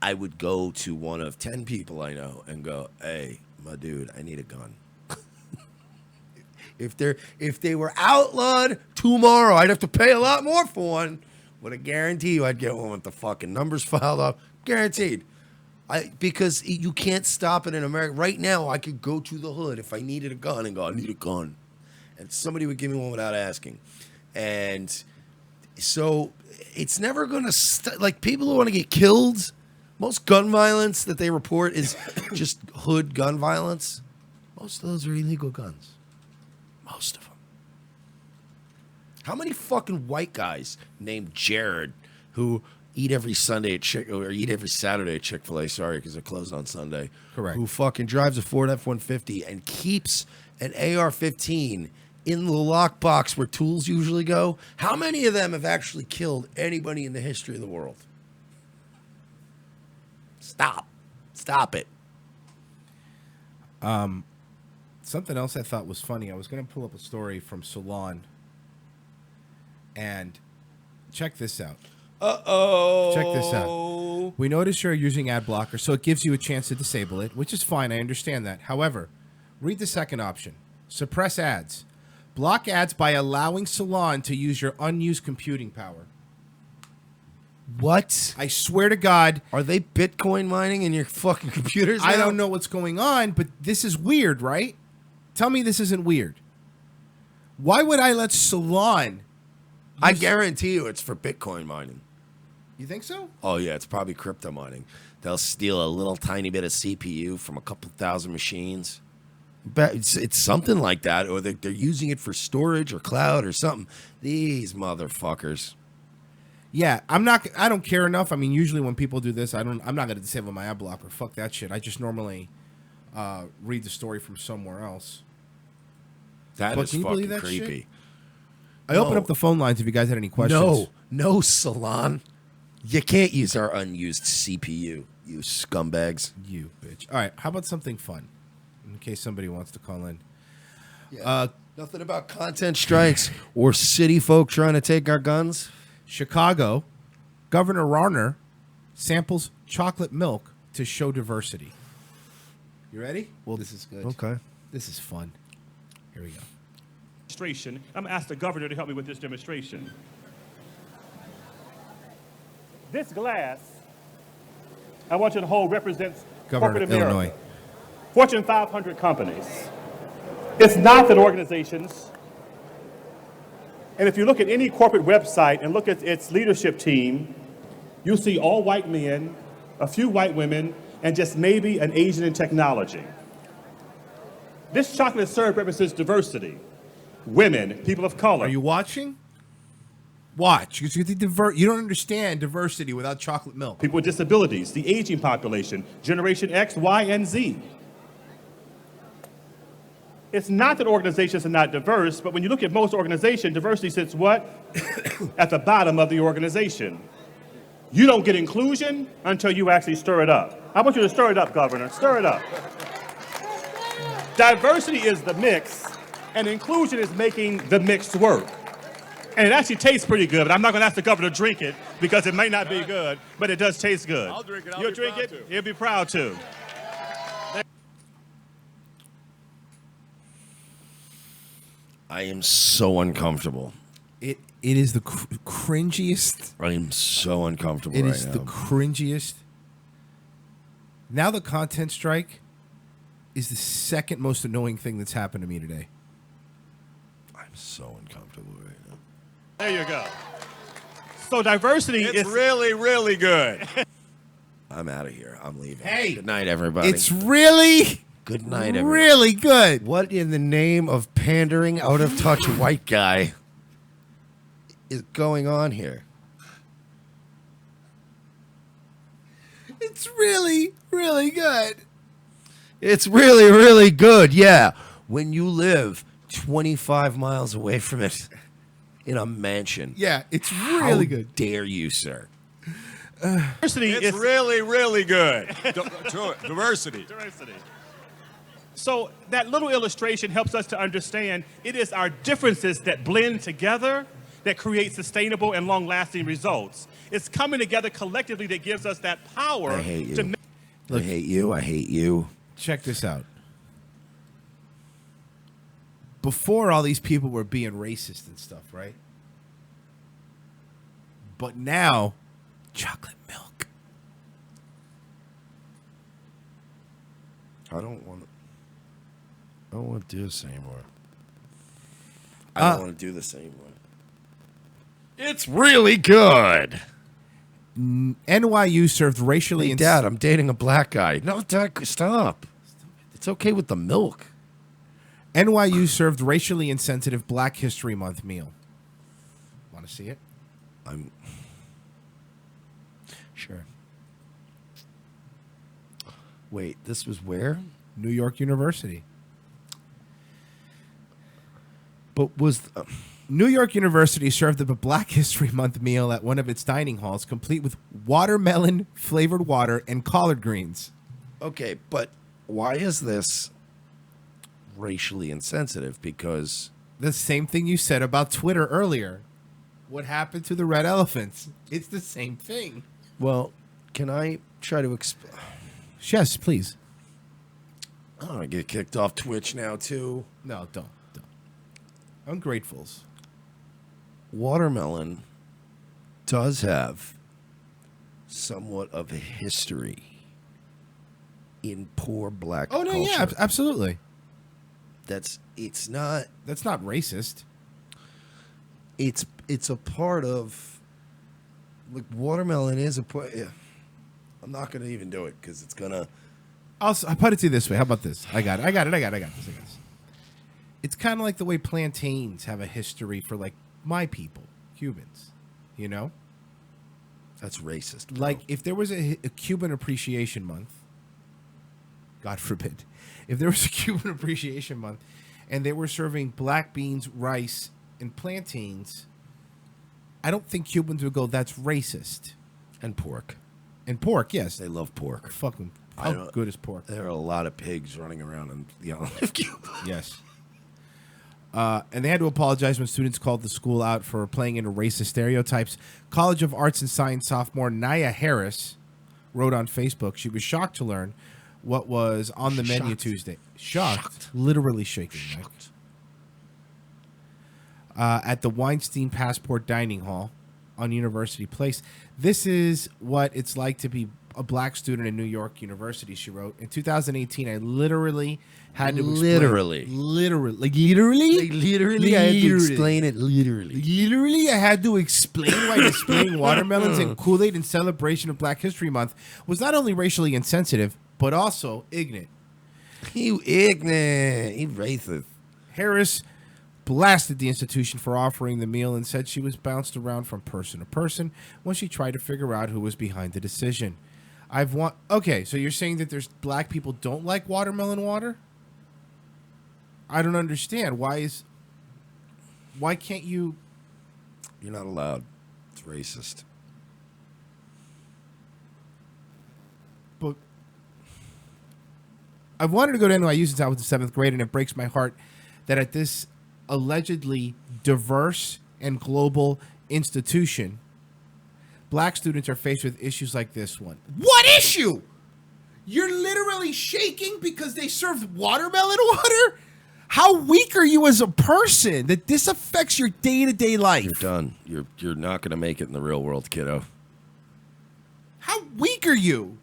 I would go to one of 10 people I know and go, hey, my dude, I need a gun. If they were outlawed tomorrow, I'd have to pay a lot more for one. But I guarantee you I'd get one with the fucking numbers filed up. Guaranteed. Because you can't stop it in America. Right now, I could go to the hood if I needed a gun and go, I need a gun. And somebody would give me one without asking. And so it's never going to like people who want to get killed. Most gun violence that they report is just hood gun violence. Most of those are illegal guns. Most of them. How many fucking white guys named Jared who eat every Sunday at eat every Saturday at Chick-fil-A, sorry, because they're closed on Sunday. Correct. Who fucking drives a Ford F-150 and keeps an AR-15 in the lockbox where tools usually go? How many of them have actually killed anybody in the history of the world? Stop. Stop it. Something else I thought was funny. I was going to pull up a story from Salon. And check this out. Uh-oh. Check this out. We notice you're using ad blocker, so it gives you a chance to disable it, which is fine. I understand that. However, read the second option. Suppress ads. Block ads by allowing Salon to use your unused computing power. What? I swear to God. Are they Bitcoin mining in your fucking computers now? I don't know what's going on, but this is weird, right? Tell me this isn't weird. Why would I let Salon... I guarantee you it's for Bitcoin mining. You think so? Oh, yeah, it's probably crypto mining. They'll steal a little tiny bit of CPU from a couple thousand machines. But it's something like that, or they're using it for storage or cloud or something. These motherfuckers. Yeah, I don't care enough. I mean, usually when people do this, I'm not going to disable my ad blocker. Fuck that shit. I just normally read the story from somewhere else. That is fucking creepy. Shit? I opened up the phone lines if you guys had any questions. No, Salon. You can't use our unused CPU, you scumbags. You bitch. All right, how about something fun? In case somebody wants to call in. Yeah. Nothing about content strikes or city folk trying to take our guns. Chicago, Governor Rauner samples chocolate milk to show diversity. You ready? Well, this is good. Okay. This is fun. Here we go. I'm going to ask the governor to help me with this demonstration. This glass, I want you to hold, represents Governor corporate of America. Illinois. Fortune 500 companies. It's not that organizations, and if you look at any corporate website and look at its leadership team, you'll see all white men, a few white women, and just maybe an Asian in technology. This chocolate syrup represents diversity. Women, people of color. Are you watching? Watch. You don't understand diversity without chocolate milk. People with disabilities, the aging population, Generation X, Y, and Z. It's not that organizations are not diverse, but when you look at most organizations, diversity sits what? At the bottom of the organization. You don't get inclusion until you actually stir it up. I want you to stir it up, Governor. Stir it up. Diversity is the mix, and inclusion is making the mix work. And it actually tastes pretty good, but I'm not going to ask the governor to drink it because it may not be good, but it does taste good. I'll drink it. You'll drink it? You'll be proud to. I am so uncomfortable. It is the cringiest. I am so uncomfortable It right is now. the cringiest. Now the content strike is the second most annoying thing that's happened to me today. I'm so uncomfortable right now. There you go. So diversity is really, really good. I'm out of here. I'm leaving. Hey, good night, everybody. It's really good night, everybody. Really good. What in the name of pandering, out of touch white guy is going on here? It's really, really good. It's really, really good. Yeah. When you live 25 miles away from it in a mansion. Yeah, it's really good. How dare you, sir? Diversity It's is really, really good. Diversity. Diversity. So that little illustration helps us to understand it is our differences that blend together that create sustainable and long-lasting results. It's coming together collectively that gives us that power. I hate you. To I hate you. I hate you. Check this out. before all these people were being racist and stuff, right? But now, chocolate milk. I don't want to do this anymore. I don't want to do this anymore. It's really good. NYU served racially... Hey, Dad, I'm dating a black guy. No, Dad, stop. It's okay with the milk. NYU served racially insensitive Black History Month meal. Want to see it? Sure. Wait, this was where? New York University. But was... New York University served up a Black History Month meal at one of its dining halls, complete with watermelon-flavored water and collard greens. Okay, but why is this racially insensitive? Because... The same thing you said about Twitter earlier. What happened to the red elephants? It's the same thing. Well, can I try to explain? Yes, please. Oh, I get kicked off Twitch now, too. No, don't. Ungratefuls. Watermelon does have somewhat of a history in poor black culture. Yeah, absolutely. That's not racist. It's a part of, like, watermelon is a part. Yeah. I'm not gonna even do it because it's gonna. I'll put it to you this way. How about this? I got this. It's kind of like the way plantains have a history for, like, my people, Cubans, you know? That's racist, bro. Like, if there was a Cuban Appreciation Month, God forbid, if there was a Cuban Appreciation Month and they were serving black beans, rice, and plantains, I don't think Cubans would go, that's racist. And pork. And pork, yes. They love pork. Fucking, how good is pork? There are a lot of pigs running around in the island of Cuba. Yes. And they had to apologize when students called the school out for playing into racist stereotypes. College of Arts and Science sophomore Naya Harris wrote on Facebook she was shocked to learn what was on the menu Tuesday. Shocked. Literally shaking. Shocked. At the Weinstein Passport Dining Hall on University Place. This is what it's like to be a black student in New York University, she wrote. In 2018, I literally had to explain. Literally, I had to explain it literally. Literally, I had to explain why displaying watermelons and Kool-Aid in celebration of Black History Month was not only racially insensitive, but also ignorant. You ignorant. You racist. Harris blasted the institution for offering the meal and said she was bounced around from person to person when she tried to figure out who was behind the decision. Okay, so you're saying that there's black people don't like watermelon water? I don't understand. Why can't you? You're not allowed. It's racist. But I've wanted to go to NYU since I was in 7th grade, and it breaks my heart that at this allegedly diverse and global institution, black students are faced with issues like this one. What issue? You're literally shaking because they served watermelon water? How weak are you as a person that this affects your day-to-day life? You're done. You're not going to make it in the real world, kiddo. How weak are you?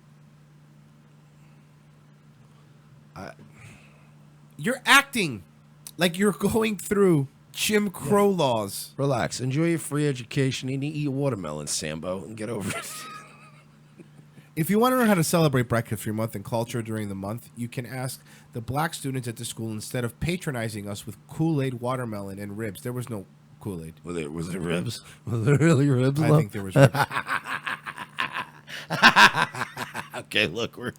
You're acting like you're going through Jim Crow laws. Relax. Enjoy your free education. You need to eat watermelon, Sambo, and get over it. If you want to learn how to celebrate Black History Month and culture during the month, you can ask the black students at the school instead of patronizing us with Kool-Aid, watermelon, and ribs. There was no Kool-Aid. Was there ribs? Was there really ribs? I think there was ribs. Okay, look, we're...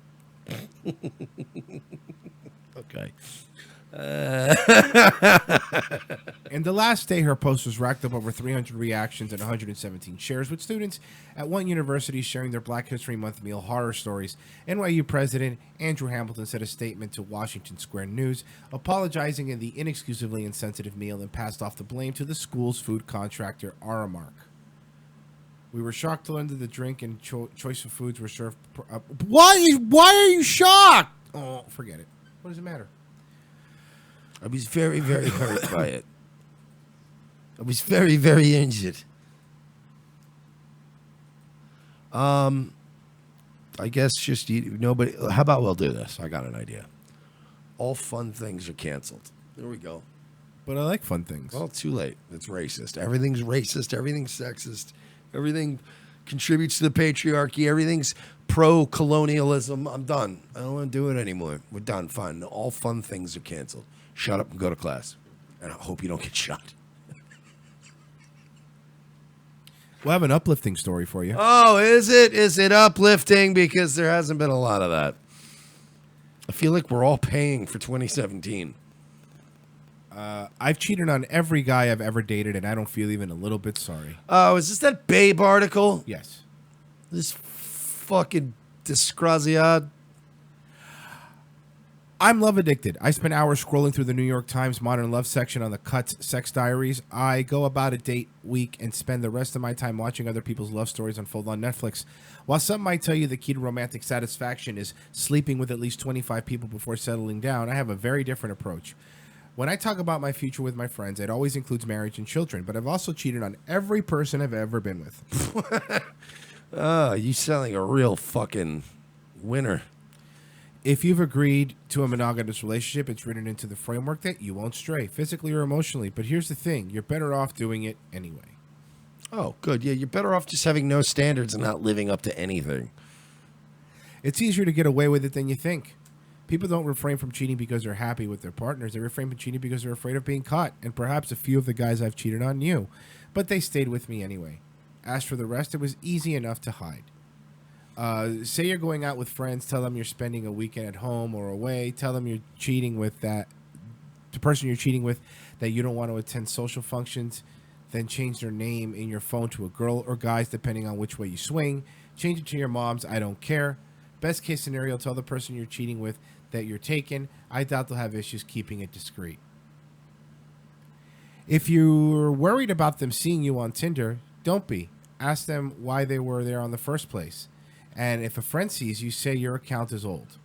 Okay. And the last day, her post was racked up over 300 reactions and 117 shares, with students at one university sharing their Black History Month meal horror stories. NYU President Andrew Hamilton said a statement to Washington Square News, apologizing in the inexcusably insensitive meal, and passed off the blame to the school's food contractor, Aramark. We were shocked to learn that the drink and choice of foods were served. Why are you shocked? Oh, forget it. What does it matter? I was very, very hurt by it. I was very, very injured. I guess just nobody. How about we'll do this? I got an idea. All fun things are canceled. There we go. But I like fun things. Well, too late. It's racist. Everything's racist. Everything's sexist. Everything contributes to the patriarchy. Everything's pro-colonialism. I'm done. I don't want to do it anymore. We're done. Fine. All fun things are canceled. Shut up and go to class. And I hope you don't get shot. We'll have an uplifting story for you. Oh, is it? Is it uplifting? Because there hasn't been a lot of that. I feel like we're all paying for 2017. I've cheated on every guy I've ever dated, and I don't feel even a little bit sorry. Oh, is this that Babe article? Yes. This fucking disgraziad. I'm love addicted. I spend hours scrolling through the New York Times Modern Love section on the Cuts Sex Diaries. I go about a date week and spend the rest of my time watching other people's love stories unfold on Netflix. While some might tell you the key to romantic satisfaction is sleeping with at least 25 people before settling down, I have a very different approach. When I talk about my future with my friends, it always includes marriage and children, but I've also cheated on every person I've ever been with. You sound like a real fucking winner. If you've agreed to a monogamous relationship, it's written into the framework that you won't stray, physically or emotionally. But here's the thing. You're better off doing it anyway. Oh, good. Yeah, you're better off just having no standards and not living up to anything. It's easier to get away with it than you think. People don't refrain from cheating because they're happy with their partners. They refrain from cheating because they're afraid of being caught. And perhaps a few of the guys I've cheated on knew. But they stayed with me anyway. As for the rest, it was easy enough to hide. Say you're going out with friends, tell them you're spending a weekend at home or away, tell them you're cheating with the person you're cheating with, that you don't want to attend social functions, then change their name in your phone to a girl or guys depending on which way you swing, change it to your mom's, I don't care. Best case scenario, tell the person you're cheating with that you're taken. I doubt they'll have issues keeping it discreet. If you're worried about them seeing you on Tinder, don't be. Ask them why they were there in the first place. And if a friend sees you, say your account is old.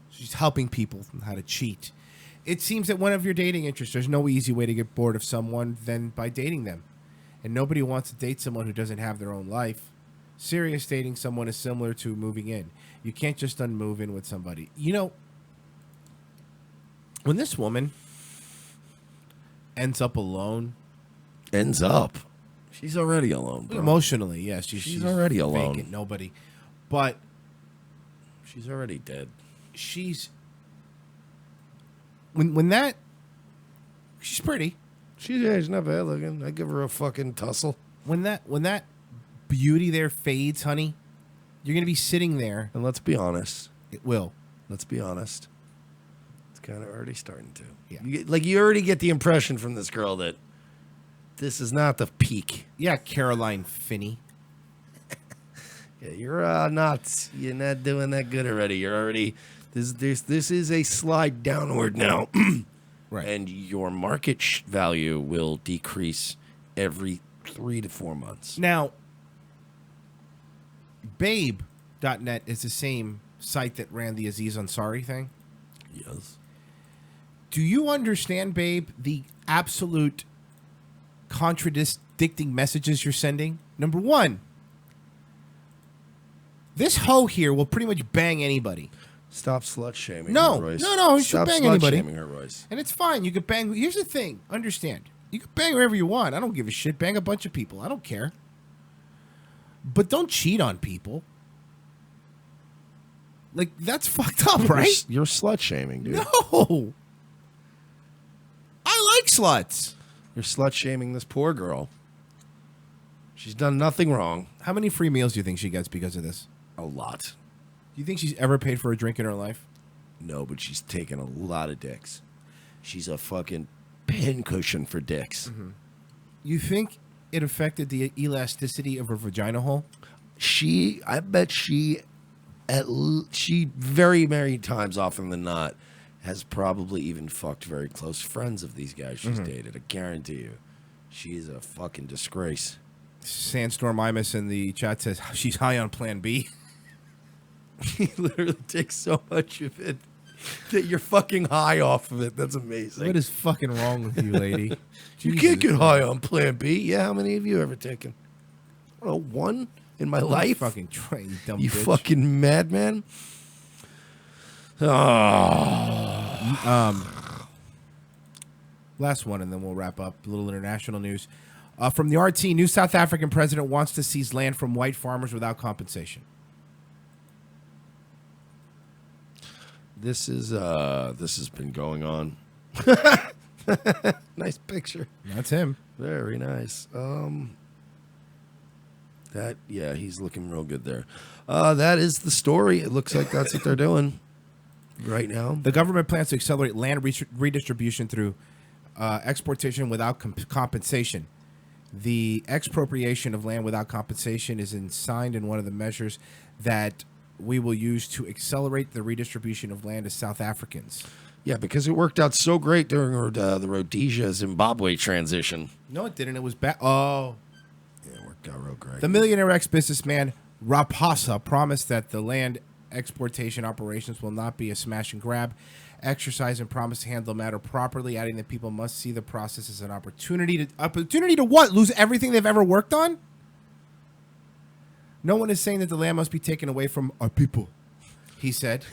She's helping people how to cheat. It seems that one of your dating interests, there's no easy way to get bored of someone than by dating them. And nobody wants to date someone who doesn't have their own life. Serious dating someone is similar to moving in. You can't just unmove in with somebody. You know, when this woman ends up alone. Ends up? She's already alone, bro. Emotionally, yes. She's already alone. Vacant, nobody. But she's already dead. She's when that she's pretty. She's not bad looking. I give her a fucking tussle. When that beauty there fades, honey, you're gonna be sitting there. And let's be honest. It will. Let's be honest. It's kind of already starting to. Yeah. You already get the impression from this girl that this is not the peak. Yeah, Caroline Finney. Yeah, you're not doing that good already. You're already this is a slide downward now. Right. And your market value will decrease every 3 to 4 months. Now, Babe.net is the same site that ran the Aziz Ansari thing. Yes. Do you understand, Babe, the absolute contradicting messages you're sending? Number one, this hoe here will pretty much bang anybody. Stop slut shaming No, her, Royce. no, you should bang anybody. Stop slut shaming her, Royce. And it's fine. You could bang. Here's the thing. Understand. You can bang wherever you want. I don't give a shit. Bang a bunch of people. I don't care. But don't cheat on people. Like, that's fucked up, right? You're slut shaming, dude. No. I like sluts. You're slut shaming this poor girl. She's done nothing wrong. How many free meals do you think she gets because of this? A lot. Do you think she's ever paid for a drink in her life? No, but she's taken a lot of dicks. She's a fucking pincushion for dicks. Mm-hmm. You think it affected the elasticity of her vagina hole? I bet she very many times, often than not, has probably even fucked very close friends of these guys she's dated. I guarantee you. She's a fucking disgrace. Sandstorm Imus in the chat says she's high on Plan B. He literally takes so much of it. that you're fucking high off of it. That's amazing. What is fucking wrong with you, lady? You can't get high on Plan B. Yeah, how many of you ever taken? Oh, one in my life. Fucking try, you dumb You bitch. fucking madman. Last one, and then we'll wrap up. A little international news. From the RT, new South African president wants to seize land from white farmers without compensation. This has been going on. Nice picture. That's him. Very nice. He's looking real good there. That is the story. It looks like that's what they're doing right now. The government plans to accelerate land redistribution through exportation without compensation. The expropriation of land without compensation is signed in one of the measures that we will use to accelerate the redistribution of land to South Africans. Yeah, because it worked out so great during the Rhodesia Zimbabwe transition. No, it didn't. It was bad. Oh. Yeah, it worked out real great. The millionaire ex-businessman Rapasa promised that the land exportation operations will not be a smash and grab exercise and promised to handle the matter properly, adding that people must see the process as an opportunity to what? Lose everything they've ever worked on? No one is saying that the land must be taken away from our people, he said.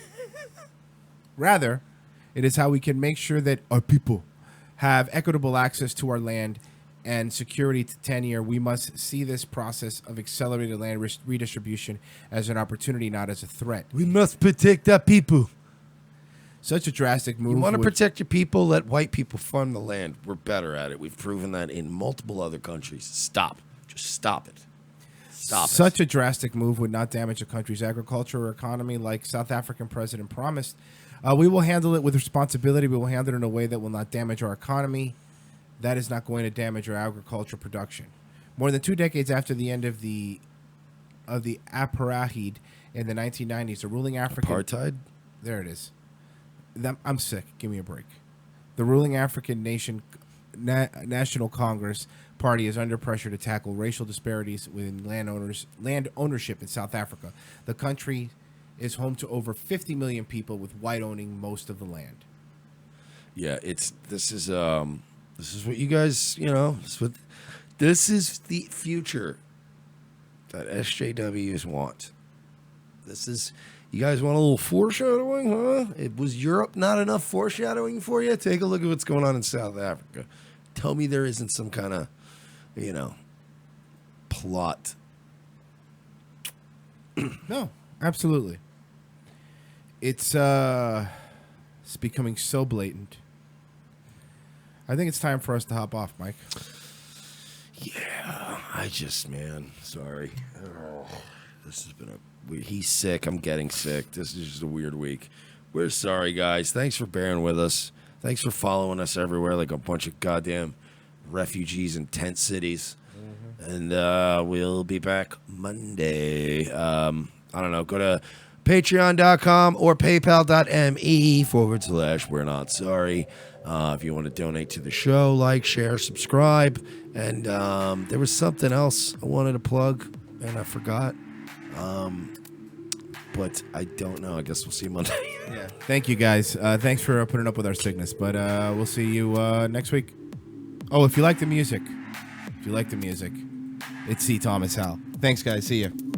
Rather, it is how we can make sure that our people have equitable access to our land and security to tenure. We must see this process of accelerated land redistribution as an opportunity, not as a threat. We must protect our people. Such a drastic move. You want to protect your people? Let white people fund the land. We're better at it. We've proven that in multiple other countries. Stop. Just stop it. Such a drastic move would not damage a country's agriculture or economy like South African president promised. We will handle it with responsibility. We will handle it in a way that will not damage our economy. That is not going to damage our agricultural production. More than 2 decades after the end of the apartheid in the 1990s, the ruling African... Apartheid? There it is. I'm sick. Give me a break. The ruling African National Congress Party is under pressure to tackle racial disparities within land ownership in South Africa. The country is home to over 50 million people, with white owning most of the land. Yeah, this is what you guys, this is the future that SJWs want. You guys want a little foreshadowing, huh? Was Europe not enough foreshadowing for you? Take a look at what's going on in South Africa. Tell me there isn't some kind of, plot. No, absolutely. It's becoming so blatant. I think it's time for us to hop off, Mike. Yeah, sorry. Oh, this has been he's sick. I'm getting sick. This is just a weird week. We're sorry, guys. Thanks for bearing with us. Thanks for following us everywhere like a bunch of goddamn refugees in tent cities. Mm-hmm. And we'll be back Monday. I don't know. Go to patreon.com or paypal.me/we're not sorry. If you want to donate to the show, like, share, subscribe. And there was something else I wanted to plug, and I forgot. But I don't know. I guess we'll see you Monday. Yeah. Thank you, guys. Thanks for putting up with our sickness. But we'll see you next week. Oh, if you like the music, it's C. Thomas Howell. Thanks, guys. See you.